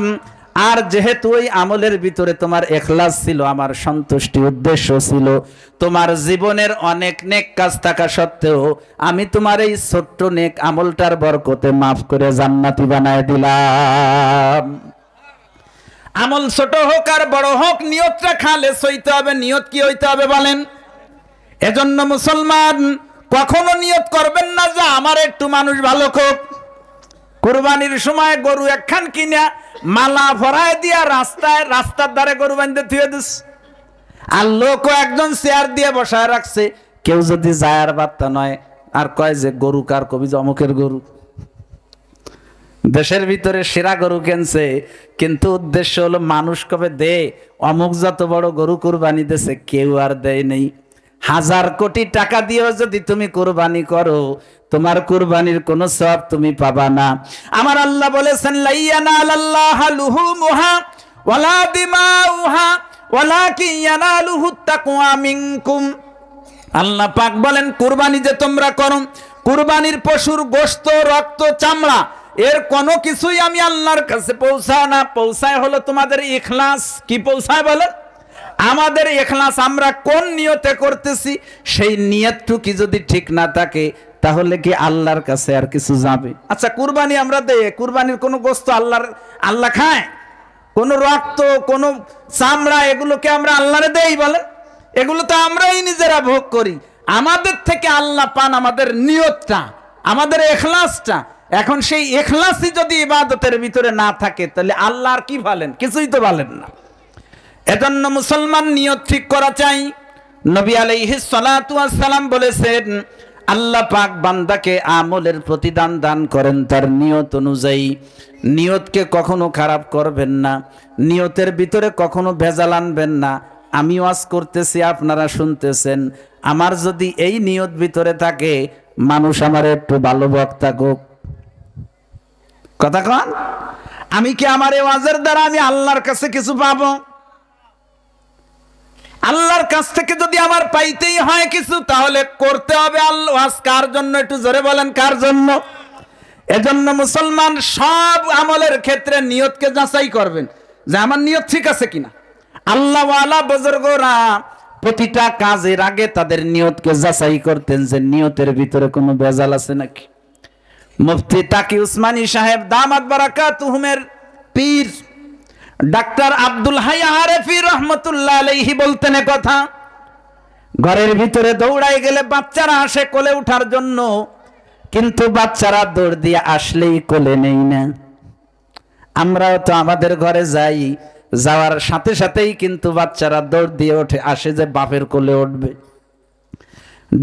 আর যেহেতু ওই আমলের ভিতরে তোমার ইখলাস ছিল, আমার সন্তুষ্টি উদ্দেশ্য ছিল, তোমার জীবনের অনেক নেক কাজ থাকা সত্ত্বেও আমি তোমার এই ছোট্ট নেক আমলটার বরকতে মাফ করে জান্নাতি বানায় দিলাম। আমল ছোট হোক আর বড় হোক, নিয়তটা খালেস হইতে হবে। নিয়ত কি হইতে হবে বলেন? এজন্য মুসলমান কখনো নিয়ত করবেন না যে আমার একটু মানুষ ভালো হোক। কুরবানির সময় গরু একখান কিনা মালা ভরায় দিয়া রাস্তার ধারে গরু বাঁধতে থুয়ে দিস, আর লোকও একজন চেয়ার দিয়ে বসায় রাখছে, কেউ যদি যায় আর বার্তা নয়, আর কয় যে গরু কার, কবি যে অমুকের গরু। দেশের ভিতরে সেরা গরু কিনছে, কিন্তু উদ্দেশ্য হলো মানুষ কবে দে, অমুক যত বড় গরু কুরবানি দিয়েছে কেউ আর দেয় নেই। 1000 কোটি টাকা দিয়েও যদি তুমি কুরবানি করো, তোমার কুরবানির কোনো সওয়াব তুমি পাবা না। আমার আল্লাহ বলেছেন, লাইয়ানালাল্লাহা লুহুমুহা ওয়ালা দিমাউহা ওয়ালাকিন ইয়ানালুহুত তাকওয়া মিনকুম। আল্লাহ পাক বলেন, কুরবানি যে তোমরা করো, কুরবানির পশুর গোশত, রক্ত, চামড়া, এর কোনো কিছুই আমি আল্লাহর কাছে পৌঁছায় না। পৌঁছায় হলো তোমাদের ইখলাস। কি পৌঁছায় বলেন? আমাদের ইখলাস, আমরা কোন নিয়তে করতেছি সেই নিয়তটুকু যদি ঠিক না থাকে, তাহলে কি আল্লাহর কাছে আর কিছু যাবে? আচ্ছা, কুরবানি আমরা দেই, কুরবানির কোনো গোশত আল্লাহ খায়? কোন রক্ত, কোন চামড়া, এগুলোকে আমরা আল্লাহরে দেই বলেন? এগুলো তো আমরাই নিজেরা ভোগ করি। আমাদের থেকে আল্লাহ পান আমাদের নিয়তটা, আমাদের ইখলাসটা। এখন সেই ইখলাসই যদি ইবাদতের ভিতরে না থাকে, তাহলে আল্লাহ আর কি ভালেন? কিছুই তো ভালেন না। এজন্য মুসলমান নিয়ত ঠিক করা চাই। নবী আলাইহিস সালাতু ওয়াস সালাম বলেছেন, আল্লাহ পাক বান্দাকে আমলের প্রতিদান দান করেন তার নিয়ত অনুযায়ী। নিয়তকে কখনো খারাপ করবেন না, নিয়তের ভিতরে কখনো ভেজাল আনবেন না। আমি ওয়াজ করতেছি, আপনারা শুনতেছেন, আমার যদি এই নিয়ত ভিতরে থাকে, মানুষ আমার একটু ভালো বক্তা হোক, কথা কন, আমি কি আমার এই ওয়াজের দ্বারা আমি আল্লাহর কাছে কিছু পাবো? আল্লাহর কাছ থেকে যদি আমার পাইতেই হয় কিছু, তাহলে করতে হবে আল্লাহ। ওয়াজ কার জন্য? একটু জোরে বলেন, কার জন্য? এজন্য মুসলমান সব আমলের ক্ষেত্রে নিয়তকে যাচাই করবেন যে আমার নিয়ত ঠিক আছে কিনা। আল্লাহ ওয়ালা বুজুর্গরা প্রতিটা কাজের আগে তাদের নিয়তকে যাচাই করতেন যে নিয়তের ভিতরে কোনো ভেজাল আছে নাকি। মুফতি তাকি উসমানী সাহেব দামাত বারাকাতুহুমের পীর ডাক্তার আব্দুল হাই আরেফি রহমতুল্লাহ আলাইহি বলতেন কথা, ঘরের ভিতরে দৌড়াই গেলে বাচ্চারা আসে কোলে উঠার জন্য, কিন্তু বাচ্চারা দৌড় দিয়ে আসলেই কোলে নেই না। আমরাও তো আমাদের ঘরে যাই, যাওয়ার সাথে সাথেই কিন্তু বাচ্চারা দৌড় দিয়ে ওঠে, আসে যে বাপের কোলে উঠবে।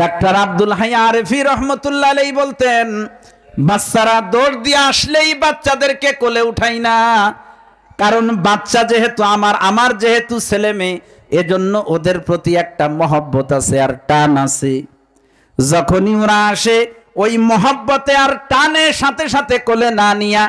ডাক্তার আব্দুল হাই আরেফি রহমতুল্লাহ আলাইহি বলতেন, বাচ্চারা দৌড় দিয়ে আসলেই বাচ্চাদেরকে কোলে উঠাই না, কারণ বাচ্চা যেহেতু আমার যেহেতু ছেলে মেয়ে, এজন্য ওদের প্রতি একটা মহব্বত আছে আর টান আছে। যখনই ওরা আসে ওই মহব্বতে আর টানে সাথে সাথে কোলে না নিয়া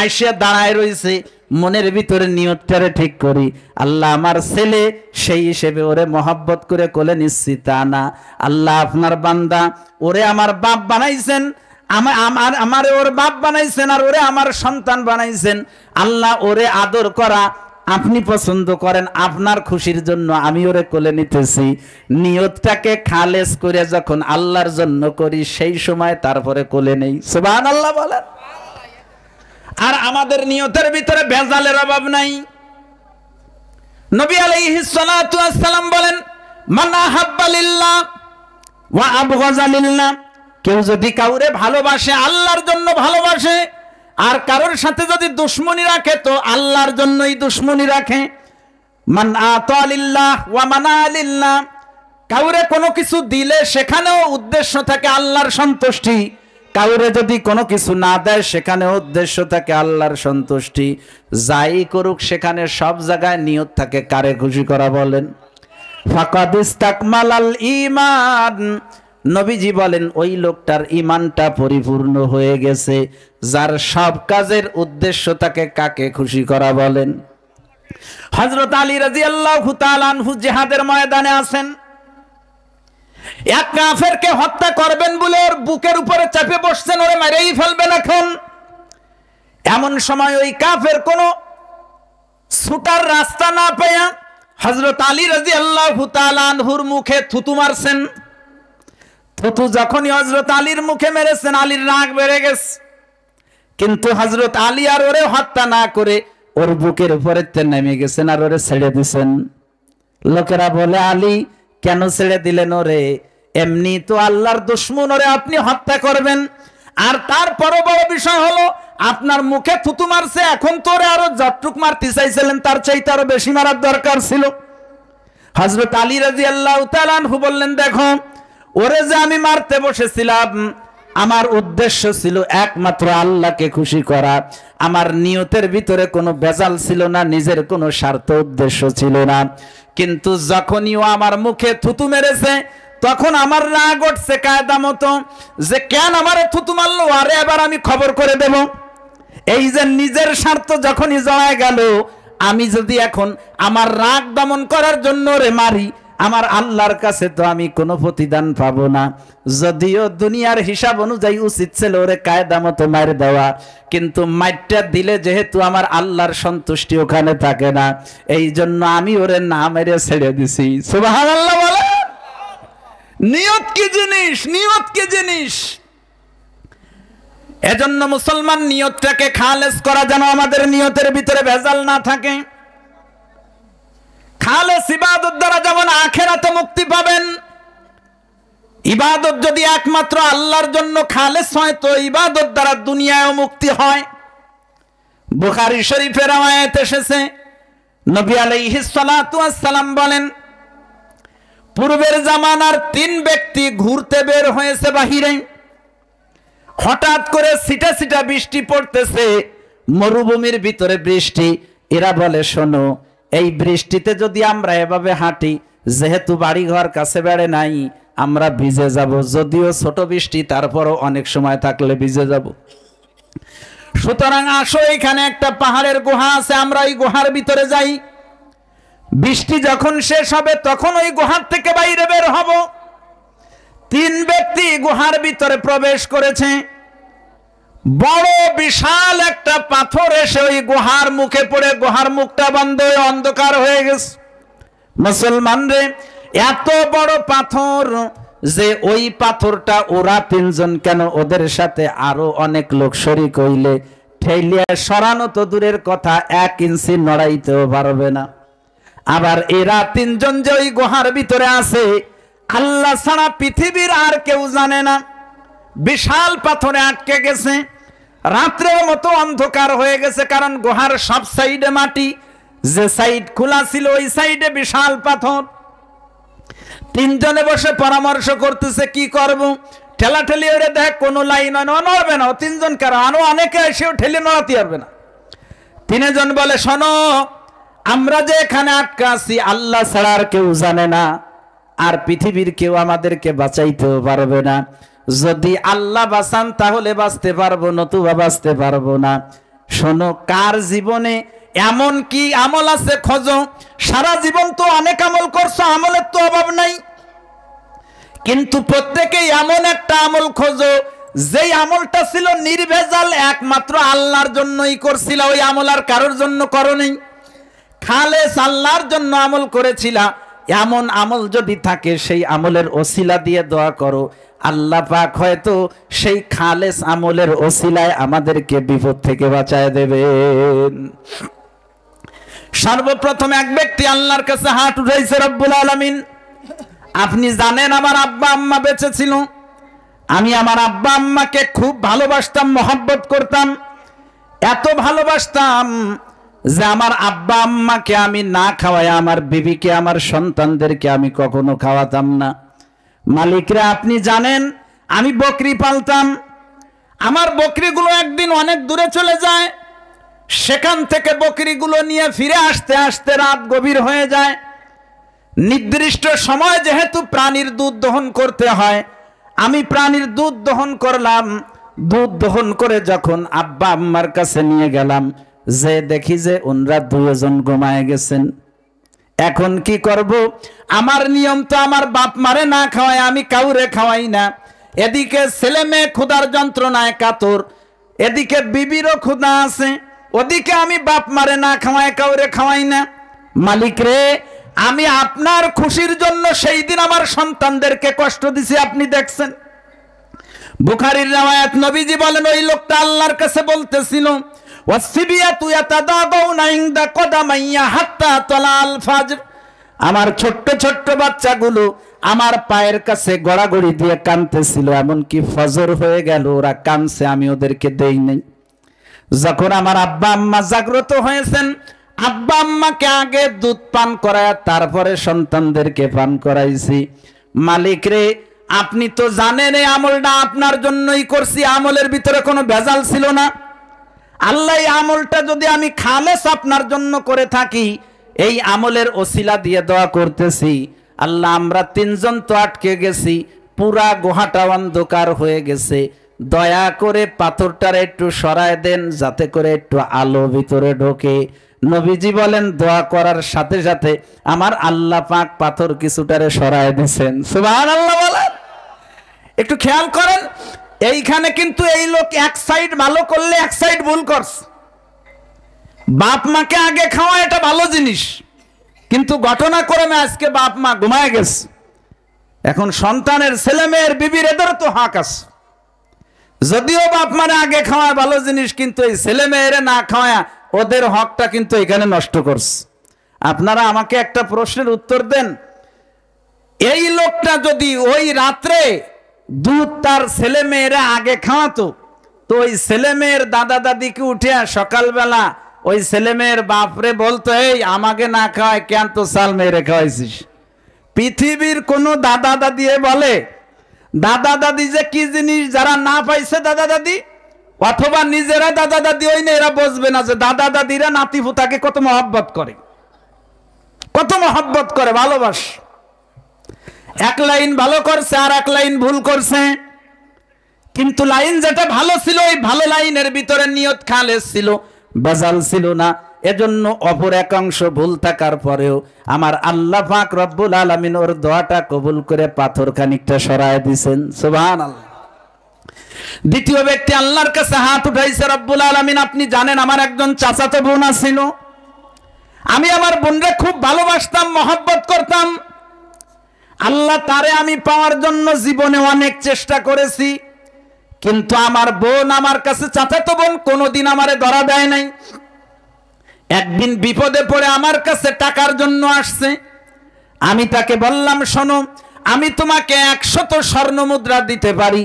আইসে দাঁড়ায় রয়েছে, মনের ভিতরে নিয়তটারে ঠিক করি, আল্লাহ আমার ছেলে, সেই হিসেবে ওরে মহব্বত করে কোলে নিচ্ছি তা না। আল্লাহ আপনার বান্দা, ওরে আমার বাপ বানাইছেন, আমারে ওর বাপ বানাইছেন, আর ওরে আমার সন্তান বানাইছেন। আল্লাহ ওরে আদর করা আপনি পছন্দ করেন, আপনার খুশির জন্য আমি ওরে কোলে নিতেছি। নিয়তটাকে খালেস করে যখন আল্লাহর জন্য করি, সেই সময় তারপরে কোলে নেই। সুবহানাল্লাহ বলেন। আর আমাদের নিয়তের ভিতরে ভেজালের অভাব নাই। নবী আলাইহিস সালাতু ওয়াস সালাম বলেন, মান আহাব্বা লিল্লাহ ওয়া আবগাযা লিল্লাহ, কেউ যদি কাউরে ভালোবাসে, আল্লাহর জন্য ভালোবাসে, আর কারোর সাথে যদি দুশমনি রাখে তো আল্লাহর জন্যই দুশমনি রাখে। মান আতা লিল্লাহ ওয়া মানা লিল্লাহ, কাউরে কোনো কিছু দিলে সেখানেও উদ্দেশ্য থাকে আল্লাহর সন্তুষ্টি, কাউরে যদি কোনো কিছু না দেয় সেখানেও উদ্দেশ্য থাকে আল্লাহর সন্তুষ্টি। যাই করুক সেখানে সব জায়গায় নিয়ত থাকে কারে খুশি করা বলেন। ফাকাদ ইস্তাকমালাল ঈমান, নবীজি বলেন ওই লোকটার ঈমানটা পরিপূর্ণ হয়ে গেছে যার সব কাজের উদ্দেশ্য তাকে কাকে খুশি করা বলেন। হযরত আলী রাদিয়াল্লাহু তাআলা আনহু জিহাদের ময়দানে আছেন, এক কাফেরকে হত্যা করবেন বলে ওর বুকের উপরে চেপে বসছেন, ওরে মেরেই ফেলবেন এখন। এমন সময় ওই কাফের কোন ছুটার রাস্তা না পেয়ে হযরত আলী রাদিয়াল্লাহু তাআলা আনহুর মুখে থুতু মারছেন। থুতু যখনই হযরত আলীর মুখে মেরেছেন, আলীর রাগ বেড়ে গেছে, কিন্তু হযরত আলী আর ওরে হত্যা না করে ওর বুকের উপরে নেমে গেছেন আর ওরে ছেড়ে দিছেন। লোকেরা বলে, আলী কেন ছেড়ে দিলেন ওরে? এমনি তো আল্লাহর দুশমন, ওরে আপনি হত্যা করবেন। আর তারপরও বড় বিষয় হলো আপনার মুখে থুতু মারছে, এখন তো ওরে আরো যতটুক মারতে চাইছিলেন তার চাইতে আরো বেশি মারার দরকার ছিল। হযরত আলী রাদিয়াল্লাহু তাআলা আনহু বললেন, দেখো ওরে যে আমি মারতে বসেছিলাম, আমার উদ্দেশ্য ছিল একমাত্র আল্লাহকে খুশি করা। আমার নিয়তের ভিতরে কোনো ভেজাল ছিল না, নিজের কোনো স্বার্থ উদ্দেশ্য ছিল না। কিন্তু যখনই ও আমার মুখে থুতু মেরেছে, তখন আমার রাগ উঠছে কায়দা মতো, যে কেন আমারে থুতু মারলো, আরে এবার আমি খবর করে দেব। এই যে নিজের স্বার্থ যখনই জড়ায় গেল, আমি যদি এখন আমার রাগ দমন করার জন্য রে মারি, আমার আল্লাহর কাছে তো আমি কোনো প্রতিদান পাবো না। যদিও দুনিয়ার হিসাব অনুযায়ী উচিত ছিল ওরে কায়দা মতো মার দেওয়া, কিন্তু মাইরটা দিলে যেহেতু আমার আল্লাহর সন্তুষ্টি ওখানে থাকে না, এই জন্য আমি ওরে না মেরে ছেড়ে দিছি। সুবহানাল্লাহ বলে। নিয়ত কি জিনিস, নিয়ত কি জিনিস। এজন্য মুসলমান নিয়তটাকে খালেস করা, যেন আমাদের নিয়তের ভিতরে ভেজাল না থাকে। খালেস ইবাদত দ্বারা যেমন আখিরাতে মুক্তি পাবেন, ইবাদত যদি একমাত্র আল্লাহর জন্য খালেস হয়, তো ইবাদত দ্বারা দুনিয়ায়ও মুক্তি হয়। বুখারী শরীফের রওয়ায়াত এসেছে, নবী আলাইহিস সালাতু ওয়াস সালাম বলেন, পূর্বের জামানার 3 ব্যক্তি ঘুরতে বের হয়েছে বাহিরে। হঠাৎ করে ছিটা ছিটা বৃষ্টি পড়তেছে, মরুভূমির ভিতরে বৃষ্টি। এরা বলে, শোনো, এই বৃষ্টিতে যদি আমরা এভাবে হাঁটি, যেহেতু বাড়ি ঘর কাছে বেড়ে নাই, আমরা ভিজে যাব। যদিও ছোট বৃষ্টি, তারপরও অনেক সময় থাকলে ভিজে যাব। সুতরাং আসো, এখানে একটা পাহাড়ের গুহা আছে, আমরা ওই গুহার ভিতরে যাই। বৃষ্টি যখন শেষ হবে, তখন ওই গুহার থেকে বাইরে বের হব। 3 ব্যক্তি গুহার ভিতরে প্রবেশ করেছে। বড় বিশাল একটা পাথর এসে ওই গুহার মুখে পড়ে গুহার মুখটা বন্ধ হয়ে অন্ধকার হয়ে গেছে। মুসলমান রে, এত বড় পাথর যে ওই পাথরটা ওরা 3 জন কেন, ওদের সাথে আরো অনেক লোক শরীক হইলে ঠেলিয়া সরানো তো দূরের কথা, 1 ইঞ্চি নড়াইতেও পারবে না। আবার এরা 3 জন যে ওই গুহার ভিতরে আছে, আল্লাহ ছাড়া পৃথিবীর আর কেউ জানে না। বিশাল পাথরে আটকে গেছে, রাত্রের মতো অন্ধকার হয়ে গেছে, কারণ গুহার সব সাইডে মাটি, যে সাইড খোলা ছিল ওই সাইডে বিশাল পাথর। 3 জনে বসে পরামর্শ করতেছে কি করব। ঠেলাঠেলি ওরে দেখ, কোনো লাইন নড়বে না। 3 জন কারো আরো অনেকে এসেও ঠেলে নড়াতে পারবে না। 3 জন বলে, শোনো, আমরা যে এখানে আটকা আছি, আল্লাহ ছাড়া আর কেউ জানে না, আর পৃথিবীর কেউ আমাদেরকে বাঁচাইতেও পারবে না। যদি আল্লাহ বাঁচান তাহলে বাঁচতে পারবো, নতুবা বাঁচতে পারবো না। শোনো, কার জীবনে এমন কি আমল আছে খোঁজো। সারা জীবন তো অনেক আমল করছো, আমলের তো অভাব নাই, কিন্তু প্রত্যেকেই এমন একটা আমল খোঁজো যেই আমলটা ছিল নির্ভেজাল, একমাত্র আল্লাহর জন্যই করছিল। ওই আমল আর কারোর জন্য করো নাই, খালেস আল্লাহর জন্য আমল করেছিলা। এমন আমল যদি থাকে, সেই আমলের ওসিলা দিয়ে দোয়া করো, আল্লাহ পাক হয়তো সেই খালেস আমলের ওসিলায় আমাদেরকে বিপদ থেকে বাঁচায় দেবেন। সর্বপ্রথম এক ব্যক্তি আল্লাহর কাছে হাত উঠাইছে, রব্বুল আলামিন, আপনি জানেন আমার আব্বা আম্মা বেঁচে ছিল, আমি আমার আব্বা আম্মাকে খুব ভালোবাসতাম, মহব্বত করতাম, এত ভালোবাসতাম যে আমার আব্বা আম্মাকে আমি না খাওয়াই আমার বিবিকে, আমার সন্তানদেরকে আমি কখনো খাওয়াতাম না। মালিকরা, আপনি জানেন আমি বকরি পালতাম, আমার বকরিগুলো একদিন অনেক দূরে চলে যায়, সেখান থেকে বকরিগুলো নিয়ে ফিরে আসতে আসতে রাত গভীর হয়ে যায়। নির্দিষ্ট সময় যেহেতু প্রাণীর দুধ দহন করতে হয়, আমি প্রাণীর দুধ দহন করলাম। দুধ দহন করে যখন আব্বা আম্মার কাছে নিয়ে গেলাম, যে দেখি যে ওনরা 2 জন ঘুমায় গেছেন। এখন কি করব? আমার নিয়ম তো আমার বাপ মারে না খাওয়ায় আমি কাউরে খাওয়াই না। এদিকে ছেলে মেয়ে ক্ষুধার যন্ত্রণায় কাতর, এদিকে বিবিরও ক্ষুধা আছে, ওদিকে আমি বাপ মারে না খাওয়ায় কাউরে খাওয়াই না। মালিক রে, আমি আপনার খুশির জন্য সেই দিন আমার সন্তানদেরকে কষ্ট দিছি, আপনি দেখছেন। বুখারীর রওয়ায়াত, নবীজি বলেন, ওই লোকটা আল্লাহর কাছে বলতেছিল, ওয়াসিবিয়াতু ইয়াতাদাবাউনা ইনদা কদামাইয়া হাত্তা তালাল ফাজর, আমার ছোট্ট ছোট্ট বাচ্চাগুলো আমার পায়ের কাছে গড়াগড়ি দিয়ে কাঁদতেছিল, এমনকি ফজর হয়ে গেল ওরা কাঁদছে, আমি ওদেরকে দেই নাই। যখন আমার আব্বা আম্মা জাগ্রত হয়েছেন, আব্বা আম্মাকে আগে দুধ পান করায় তারপরে সন্তানদেরকে পান করাইছি। মালিক রে, আপনি তো জানেন এই আমলটা আপনার জন্যই করছি, আমলের ভিতরে কোনো ভেজাল ছিল না। আল্লাহ এই আমলটা যদি আমি খালেস আপনার জন্য করে থাকি, এই আমলের ওসিলা দিয়ে দোয়া করতেছি, আল্লাহ আমরা তিনজন তো আটকে গেছি, পুরা গুহাটা অন্ধকার হয়ে গেছে, দয়া করে পাথরটার একটু সরায় দেন যাতে করে একটু আলো ভিতরে ঢোকে। নবীজি বলেন দোয়া করার সাথে সাথে আমার আল্লাহ পাক পাথর কিছুটারে সরায় দিয়েছেন। সুবহানাল্লাহ বলেন। একটু খেয়াল করেন, এইখানে কিন্তু এই লোক এক সাইড ভালো করলে এক সাইড ভুল করছে। বাপ মাকে আগে খাওয়া এটা ভালো জিনিস, কিন্তু ঘটনাক্রমে আজকে বাপ মা ঘুমায় গেছে, এখন সন্তানের ছেলে মেয়ের বিবির এদের তো হক আছে। যদিও বাপ মারে আগে খাওয়া ভালো জিনিস, কিন্তু এই ছেলে মেয়েরে না খাওয়া ওদের হকটা কিন্তু এখানে নষ্ট করছে। আপনারা আমাকে একটা প্রশ্নের উত্তর দেন, এই লোকটা যদি ওই রাত্রে দুধ তার ছেলে মেয়েরা আগে খাওয়াতো, তো ওই ছেলে মেয়ের দাদা দাদিকে উঠে সকালবেলা ওই ছেলে মেয়ের বাপরে বলতো, এই আমাকে না খাওয়ায় কেন তো সাল মেয়েরে খাওয়াইছিস? পৃথিবীর কোন দাদা দাদি বলে দাদা দাদি যে কি জিনিস যারা না পাইছে দাদা দাদি, অথবা নিজেরা দাদা দাদি ওই না, এরা বুঝবে না যে দাদা দাদিরা নাতি ফুতাকে কত মহব্বত করে, কত মহব্বত করে, ভালোবাস। এক লাইন ভালো করছে আর এক লাইন ভুল করছে, কিন্তু লাইন যেটা ভালো ছিল ওই ভালো লাইনের ভিতরে নিয়ত খালেস ছিল, বাজাল ছিল না। এজন্য অপর একাংশ ভুল থাকার পরেও আমার আল্লাহ পাক রব্বুল আলামিন ওর দোয়াটা কবুল করে পাথর খানিকটা সরায় দিয়েছেন। সুবহানাল্লাহ। দ্বিতীয় ব্যক্তি আল্লাহর কাছে হাত উঠাইছে, রব্বুল আলামিন আপনি জানেন আমার একজন চাচাতো বোন ছিল, আমি আমার বোনরে খুব ভালোবাসতাম, মহব্বত করতাম। আল্লাহ তারে আমি পাওয়ার জন্য জীবনে অনেক চেষ্টা করেছি, কিন্তু আমার বোন আমার কাছে চাচাতো বোন কোনোদিন আমারে ধরা দেয় নাই। একদিন বিপদে পড়ে আমার কাছে টাকার জন্য আসছে, আমি তাকে বললাম শোনো, আমি তোমাকে 100 স্বর্ণ মুদ্রা দিতে পারি,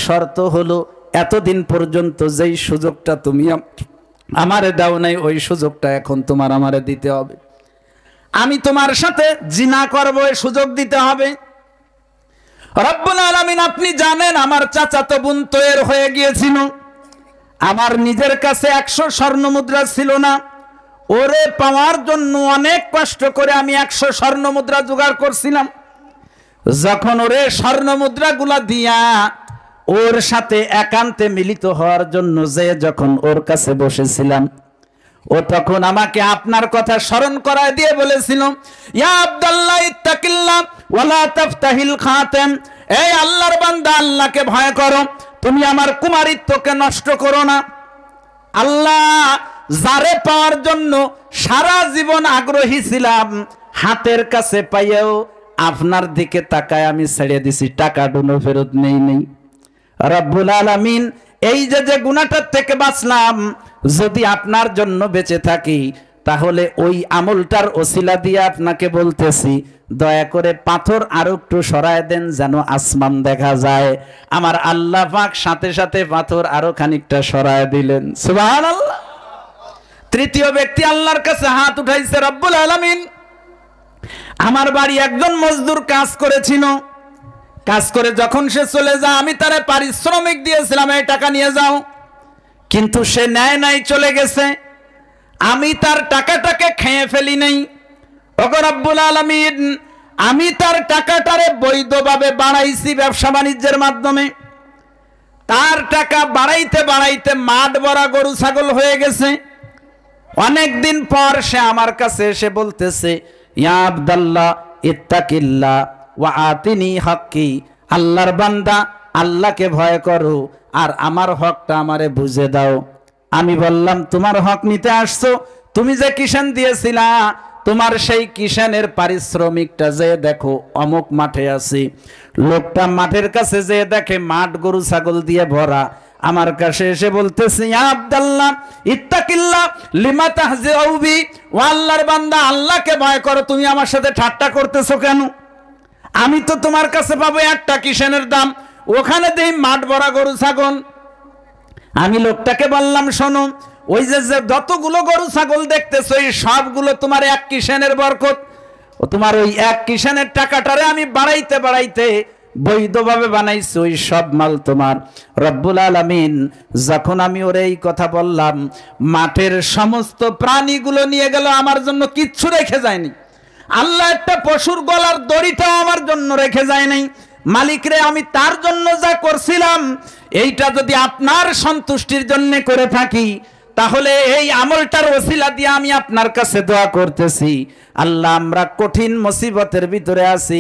শর্ত হলো এতদিন পর্যন্ত যেই সুযোগটা তুমি আমারে দাও নাই ওই সুযোগটা এখন তোমার আমারে দিতে হবে। আমি তোমার সাথে জিনা করব, এই সুযোগ দিতে হবে। রব্বুল আলামিন আপনি জানেন আমার চাচাতো বোন তৈরি হয়ে গিয়েছিল, আমার নিজের কাছে 100 স্বর্ণ মুদ্রা ছিল না, ওরে পাওয়ার জন্য অনেক কষ্ট করে আমি 100 স্বর্ণ মুদ্রা জোগাড় করছিলাম। যখন ওরে স্বর্ণ মুদ্রা গুলা দিয়া ওর সাথে একান্তে মিলিত হওয়ার জন্য যে যখন ওর কাছে বসেছিলাম, ও তখন আমাকে আপনার কথা স্মরণ করায় দিয়ে বলেছিল, ইয়া আব্দুল্লাহ ইত্তাকিল্লাহ ওয়ালা তাফতাহিল খাতাম, এই আল্লাহর বান্দা আল্লাহকে ভয় করো, তুমি আমার কুমারিত্বকে নষ্ট করো না। আল্লাহ যারে পাওয়ার জন্য সারা জীবন আগ্রহী ছিলাম, হাতের কাছে পাইয়াও আপনার দিকে তাকায় আমি ছেড়ে দিছি, টাকা ডুনো ফেরত নেই। রব্বুল আলামিন এই যে গুনাহটার থেকে বাঁচলাম, যদি আপনার জন্য বেঁচে থাকি তাহলে ওই আমলটার ওসিলা দিয়ে আপনাকে বলতেছি, দয়া করে পাথর আরো একটু সরায় দেন যেন আসমান দেখা যায়। আমার আল্লাহ পাক সাথে সাথে পাথর আরো খানিকটা সরায় দিলেন। সুবহানাল্লাহ। তৃতীয় ব্যক্তি আল্লাহর কাছে হাত উঠাইছে, রব্বুল আলামিন আমার বাড়ি একজন মজদুর কাজ করেছিল, কাজ করে যখন সে চলে যায় আমি তারে পারিশ্রমিক দিয়েছিলাম, এই টাকা নিয়ে যাও, কিন্তু সে নেয় নাই, চলে গেছে। আমি তার টাকাটাকে খেয়ে ফেলি নাই। ওগো রব্বুল আলামিন আমি তার টাকাটারে বৈধভাবে বাড়াইছি ব্যবসা বাণিজ্যের মাধ্যমে, তার টাকা বাড়াইতে বাড়াইতে মাঠ ভরা গরু ছাগল হয়ে গেছে। অনেকদিন পর সে আমার কাছে এসে বলতেছে, ইয়া আব্দুল্লাহ ইত্তাকিল্লাহ ওয়া আতিনি হাক্কি, আল্লাহর বান্দা আল্লাহকে ভয় করো আর আমার হকটা আমারে বুঝে দাও। আমি বললাম তোমার হক নিতে আসছো, তুমি যে কিষান দিয়েছিলা তোমার সেই কিষানের পারিশ্রমিকটা যে দেখো অমুক মাঠে আছে। লোকটা মাঠের কাছে যে দেখে মাঠ গরু ছাগল দিয়ে ভরা, আমার কাছে এসে বলতেছে, ইয়া আব্দুল্লাহ ইত্তাকিল্লাহ লিমা তাহজিউ বি, ও আল্লাহর বান্দা আল্লাহকে ভয় করো, তুমি আমার সাথে ঠাট্টা করতেছো কেন? আমি তো তোমার কাছে পাবো একটা কিষানের দাম, ওখানে দেই মাঠ ভরা গরু ছাগল। আমি লোকটাকে বললাম শোনো, ওই যে যতগুলো গরু ছাগল দেখতেছো এই সবগুলো তোমার এক কিষানের বরকত, ও তোমার ওই এক কিষানের টাকাটারে আমি বাড়াইতে বাড়াইতে বৈধভাবে বানাইছে, ওই সব মাল তোমার। রব্বুল আলামিন যখন আমি ওরে এই কথা বললাম, মাঠের সমস্ত প্রাণীগুলো নিয়ে গেল, আমার জন্য কিচ্ছু রেখে যায়নি। আল্লাহ একটা পশুর গলার দড়িটাও আমার জন্য রেখে যায় নাই। মালিক রে, আমি তার জন্য যা করছিলাম এইটা যদি আপনার সন্তুষ্টির জন্য করে থাকি, তাহলে এই আমলটার ওসিলা দিয়ে আমি আপনার কাছে দোয়া করতেছি, আল্লাহ আমরা কঠিন মুসিবতের ভিতরে আছি,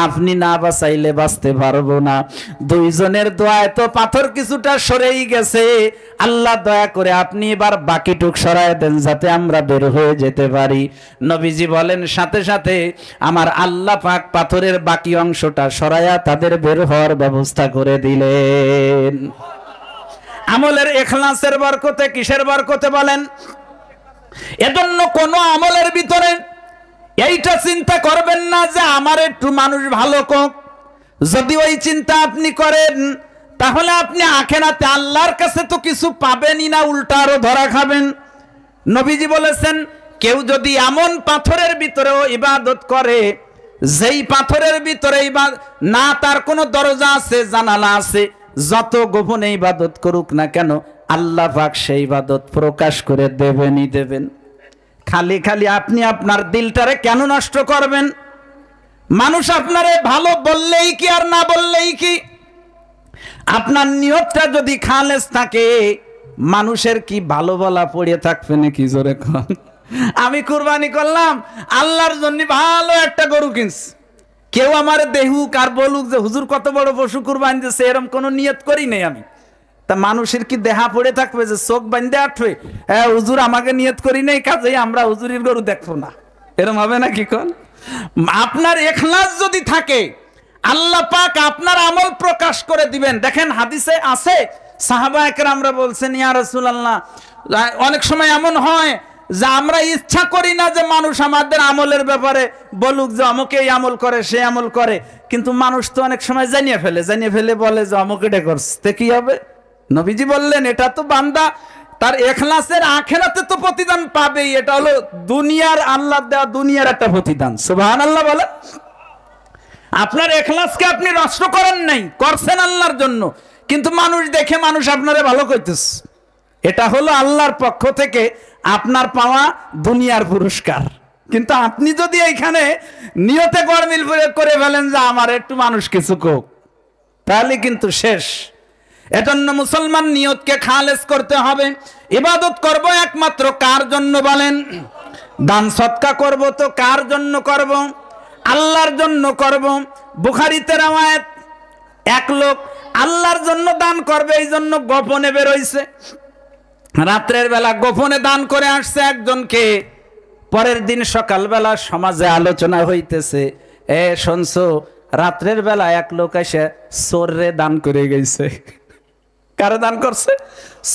আপনি না বাঁচাইলে বাঁচতে পারবো না। দুইজনের দোয়ায় তো পাথর কিছুটা সরেই গেছে, আল্লাহ দয়া করে আপনি এবার বাকিটুক সরায় দেন যাতে আমরা বের হয়ে যেতে পারি। নবীজি বলেন সাথে সাথে আমার আল্লাহ পাক পাথরের বাকি অংশটা সরায়া তাদের বের হওয়ার ব্যবস্থা করে দিলেন। আমলের ইখলাসের বরকতে, কিসের বরকতে বলেন? এজন্য কোন আমলের ভিতরে এইটা চিন্তা করবেন না যে আমার একটু মানুষ ভালো কোক। যদি ওই চিন্তা আপনি করেন, তাহলে আপনি আখিরাতে আল্লাহর কাছে তো কিছু পাবেনই না, উল্টা আরো ধরা খাবেন। নবীজি বলেছেন, কেউ যদি এমন পাথরের ভিতরেও ইবাদত করে যেই পাথরের ভিতরে না তার কোনো দরজা আছে, জানালা আছে, যত গোপনে ইবাদত করুক না কেন আল্লাহ পাক সেই ইবাদত প্রকাশ করে দেবেনই দেবেন। খালি খালি আপনি আপনার দিলটারে কেন নষ্ট করবেন? মানুষ আপনারে ভালো বললেই কি আর না বললেই কি? আপনার নিয়তটা যদি খালেস থাকে, মানুষের কি ভালো বলা পড়ে থাকবে নাকি? জোরে কন। আমি কুরবানি করলাম আল্লাহর জন্য, ভালো একটা গরু কিনছি, কেউ আমার দেহুক আর বলুক যে হুজুর কত বড় পশু কুরবানি দিয়েছে, এরকম কোনো নিয়ত করি নাই আমি। তা মানুষের কি দেহা পড়ে থাকবে যে চোখ বান্ধে আঠবে, হ্যাঁ হুজুর আমাকে নিয়ত করি নাই, কাজেই আমরা হুজুরের গরু দেখবো না, এরকম হবে না কি কোন? আপনার ইখলাস যদি থাকে, আল্লাহ পাক আপনার আমল প্রকাশ করে দিবেন। দেখেন হাদিসে আছে, সাহাবা একরামরা বলছেন, ইয়া রাসূলুল্লাহ, অনেক সময় এমন হয় যে আমরা ইচ্ছা করি না যে মানুষ আমাদের আমলের ব্যাপারে বলুক যে অমুকে এই আমল করে, সে আমল করে, কিন্তু মানুষ তো অনেক সময় জানিয়ে ফেলে বলে যে অমুক এটা করছে, কি হবে? নবীজি বললেন, এটা তো বান্দা তার ইখলাসের আখিরাতে তো প্রতিদান পাবেই, এটা হলো দুনিয়ার আল্লাহ দেওয়া দুনিয়ার একটা প্রতিদান। সুবহানাল্লাহ বলে। আপনার ইখলাসকে আপনি নষ্ট করেন নাই, করছেন আল্লাহর জন্য, কিন্তু মানুষ দেখে মানুষ আপনারে ভালো কইতেছে, এটা হলো আল্লাহর পক্ষ থেকে আপনার পাওয়া দুনিয়ার পুরস্কার। কিন্তু আপনি যদি এইখানে নিয়তে গড়মিল করে ফেলেন যে আমার একটু মানুষ কিছু কোক, তাহলে কিন্তু শেষ। এজন্য মুসলমান নিয়তকে খালেস করতে হবে। ইবাদত করব একমাত্র কার জন্য বলেন? দান সদকা করব তো কার জন্য করব? আল্লাহর জন্য করব। বুখারীতে রওয়ায়াত, এক লোক আল্লাহর জন্য দান করবে এই জন্য গোপনে বের হইছে, রাত্রের বেলা গোপনে দান করে আসছে একজনকে। পরের দিন সকালবেলা সমাজে আলোচনা হইতেছে, এ শুনছো রাত্রের বেলা এক লোক এসে চোররে দান করে গেছে। কারে দান করছে?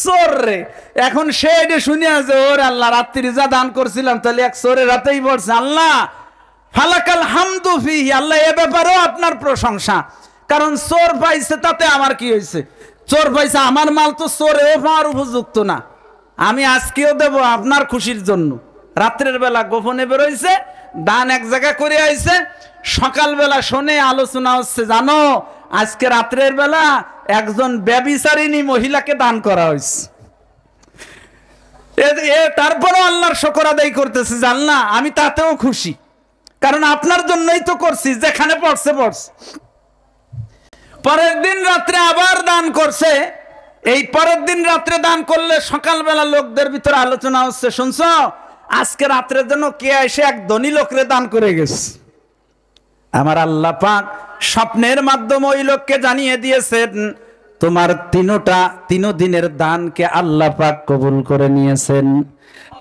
চোররে। এখন সে এটা শুনে আছে, ওর আল্লাহ রাত্রি যা দান করছিলাম তাহলে এক চোরের রাতেই বলছে, আল্লাহ ফালাকাল হামদু ফিহি, আল্লাহ এ ব্যাপারেও আপনার প্রশংসা, কারণ চোর পাইছে তাতে আমার কি হয়েছে? চোর পাইছে, আমার মাল তো চোরেও পাওয়ার উপযুক্ত না, আমি আজকেও দেব আপনার খুশির জন্য। রাত্রের বেলা গোপনে বেরোইছে, দান এক জায়গা করে আইছে, সকালবেলা শোনে আলোচনা হচ্ছে, জানো আজকে রাত্রের বেলা একজন ব্যভিচারিণী মহিলাকে দান করা হয়েছে। তারপরও আল্লাহর শুকর আদায় করতেছে যে আল্লাহ আমি তাতেও খুশি, কারণ আপনার জন্যই তো করছি, যেখানে পড়ছে। পরের দিন রাত্রে আবার দান করছে। এই পরের দিন রাত্রে দান করলে সকালবেলা লোকদের ভিতরে আলোচনা হচ্ছে, শুনছো আজকে রাত্রের জন্য কে এসে এক ধনী লোকরে দান করে গেছে। আমার আল্লাহ পাক স্বপ্নের মাধ্যমে ওই লোককে জানিয়ে দিয়েছেন, তোমার তিন দিনের দানকে আল্লাহ পাক কবুল করে নিয়েছেন,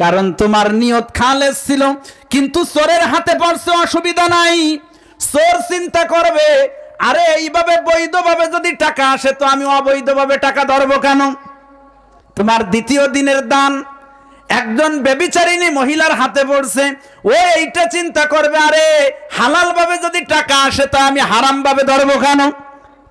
কারণ তোমার নিয়ত খালেস ছিল। কিন্তু চোরের হাতে পড়ছে, অসুবিধা নাই। চোর চিন্তা করবে, আরে এইভাবে বৈধভাবে যদি টাকা আসে তো আমি অবৈধভাবে টাকা ধরবো কেন? তোমার দ্বিতীয় দিনের দান একজন ব্যভিচারিণী মহিলার হাতে পড়ছে, ও এইটা চিন্তা করবে, আরে হালাল ভাবে যদি টাকা আসে তো আমি হারাম ভাবে ধরবো কেন?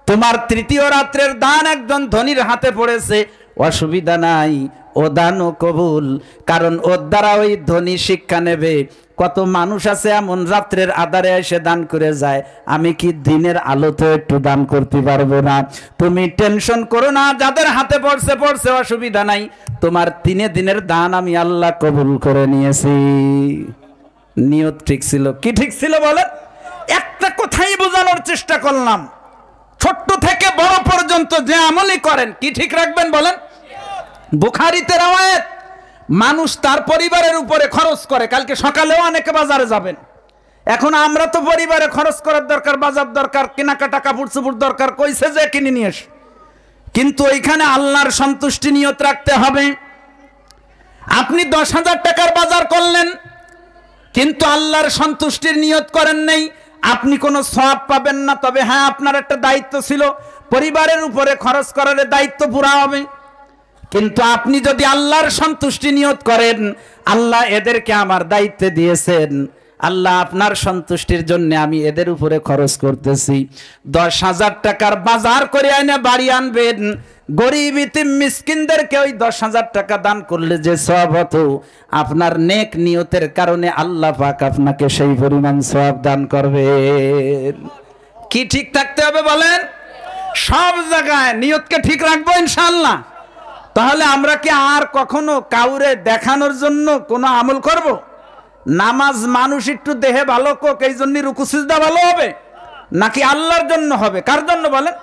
তোমার তৃতীয় রাত্রের দান একজন ধনীর হাতে পড়েছে, অসুবিধা নাই, ও দানও কবুল। কারণ ওর দ্বারা ওই ধনী শিক্ষা নেবে। কত মানুষ আছে এমন রাত্রের আধারে এসে দান করে যায়, আমি কি দিনের আলোতে একটু দান করতে পারবো না? তুমি টেনশন করো না, যাদের হাতে পড়ছে পড়ছে, অসুবিধা নাই। তোমার দিনের দান আমি আল্লাহ কবুল করে নিয়েছি। নিয়ত ঠিক ছিল। কি ঠিক ছিল বলেন? একটা কথাই বোঝানোর চেষ্টা করলাম, ছোট্ট থেকে বড় পর্যন্ত যে আমলই করেন কি ঠিক রাখবেন বলেন? বুখারীতে রওয়ায়াত, মানুষ তার পরিবারের উপরে খরচ করে। কালকে সকালেও অনেকে বাজারে যাবেন। এখন আমরা তো পরিবারে খরচ করার দরকার, বাজার দরকার, কেনাকাটা, কাপড় চোপড় দরকার, কইছে যে কিনে নিয়ে এস। কিন্তু ওইখানে আল্লাহর সন্তুষ্টি নিয়ত রাখতে হবে। আপনি 10,000 টাকার বাজার করলেন, কিন্তু আল্লাহর সন্তুষ্টির নিয়ত করেন নাই, আপনি কোনো সওয়াব পাবেন না। তবে হ্যাঁ, আপনার একটা দায়িত্ব ছিল, পরিবারের উপরে খরচ করার দায়িত্ব পুরা হবে। কিন্তু আপনি যদি আল্লাহর সন্তুষ্টি নিয়ত করেন, আল্লাহ এদেরকে আমার দায়িত্বে দিয়েছেন, আল্লাহ আপনার সন্তুষ্টির জন্য আমি এদের উপরে খরচ করতেছি। 10,000 টাকার বাজার করে এনে বাড়ি আনবেন, গরিব ইতিম মিসকিনদেরকে ওই 10,000 টাকা দান করলে যে সওয়াব হতো, আপনার নেক নিয়তের কারণে আল্লাহ পাক আপনাকে সেই পরিমাণ সওয়াব দান করবেন। কি ঠিক থাকতে হবে বলেন? সব জায়গায় নিয়তকে ঠিক রাখবো ইনশাআল্লাহ। তাহলে আমরা কি আর কখনো কাউরে দেখানোর জন্য কোনো আমল করব? নামাজ মানুষ একটু দেহে ভালো কোক এই জন্য রুকু সিজদা ভালো হবে, নাকি আল্লাহর জন্য হবে? কার জন্য বলেন?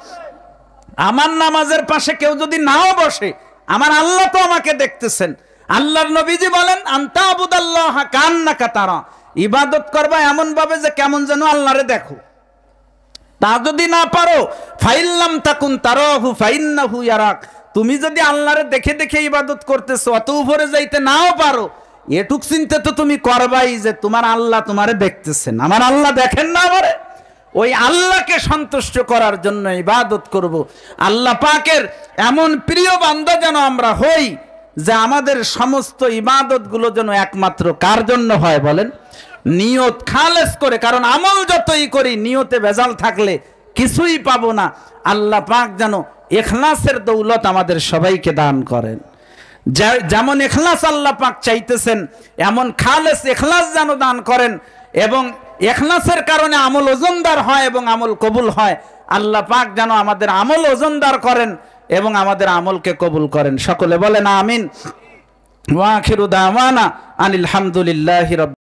আমার নামাজের পাশে কেউ যদি নাও বসে, আমার আল্লাহ তো আমাকে দেখতেছেন। আল্লাহর নবীজি বলেন, আনতা আবুদাল্লাহ কান্নাকা তারা, ইবাদত করবা এমন ভাবে যে কেমন যেন আল্লাহরে দেখো। তা যদি না পারো, ফাইল্লাম তাকুন তারাহু ফাইন্নাহু ইয়ারাক, তুমি যদি আল্লাহরে দেখে দেখে ইবাদত করতেছো, অত উপরে যাইতে নাও পারো, এটুক চিন্তা তো তুমি করবাই যে তোমার আল্লাহ তোমারে দেখতেছেন। আমার আল্লাহ দেখেন না আমারে? ওই আল্লাহকে সন্তুষ্ট করার জন্য ইবাদত করব। আল্লাহ পাকের এমন প্রিয় বান্দা যেন আমরা হই যে আমাদের সমস্ত ইবাদত গুলো যেন একমাত্র কার জন্য হয় বলেন? নিয়ত খালেস করে। কারণ আমল যতই করি, নিয়তে ভেজাল থাকলে কিছুই পাবো না। আল্লাহ পাক যেন ইখলাসের দৌলত আমাদের সবাইকে দান করেন। যেমন ইখলাস আল্লাহ পাক চাইতেছেন, এমন খালেস ইখলাস যেন দান করেন, এবং ইখলাসের কারণে আমল ওজনদার হয় এবং আমল কবুল হয়। আল্লাহ পাক যেন আমাদের আমল ওজনদার করেন এবং আমাদের আমলকে কবুল করেন। সকলে বলেন আমিন। ওয়া আখিরু দাওয়ানা আনিল হামদুলিল্লাহি রাব্বিল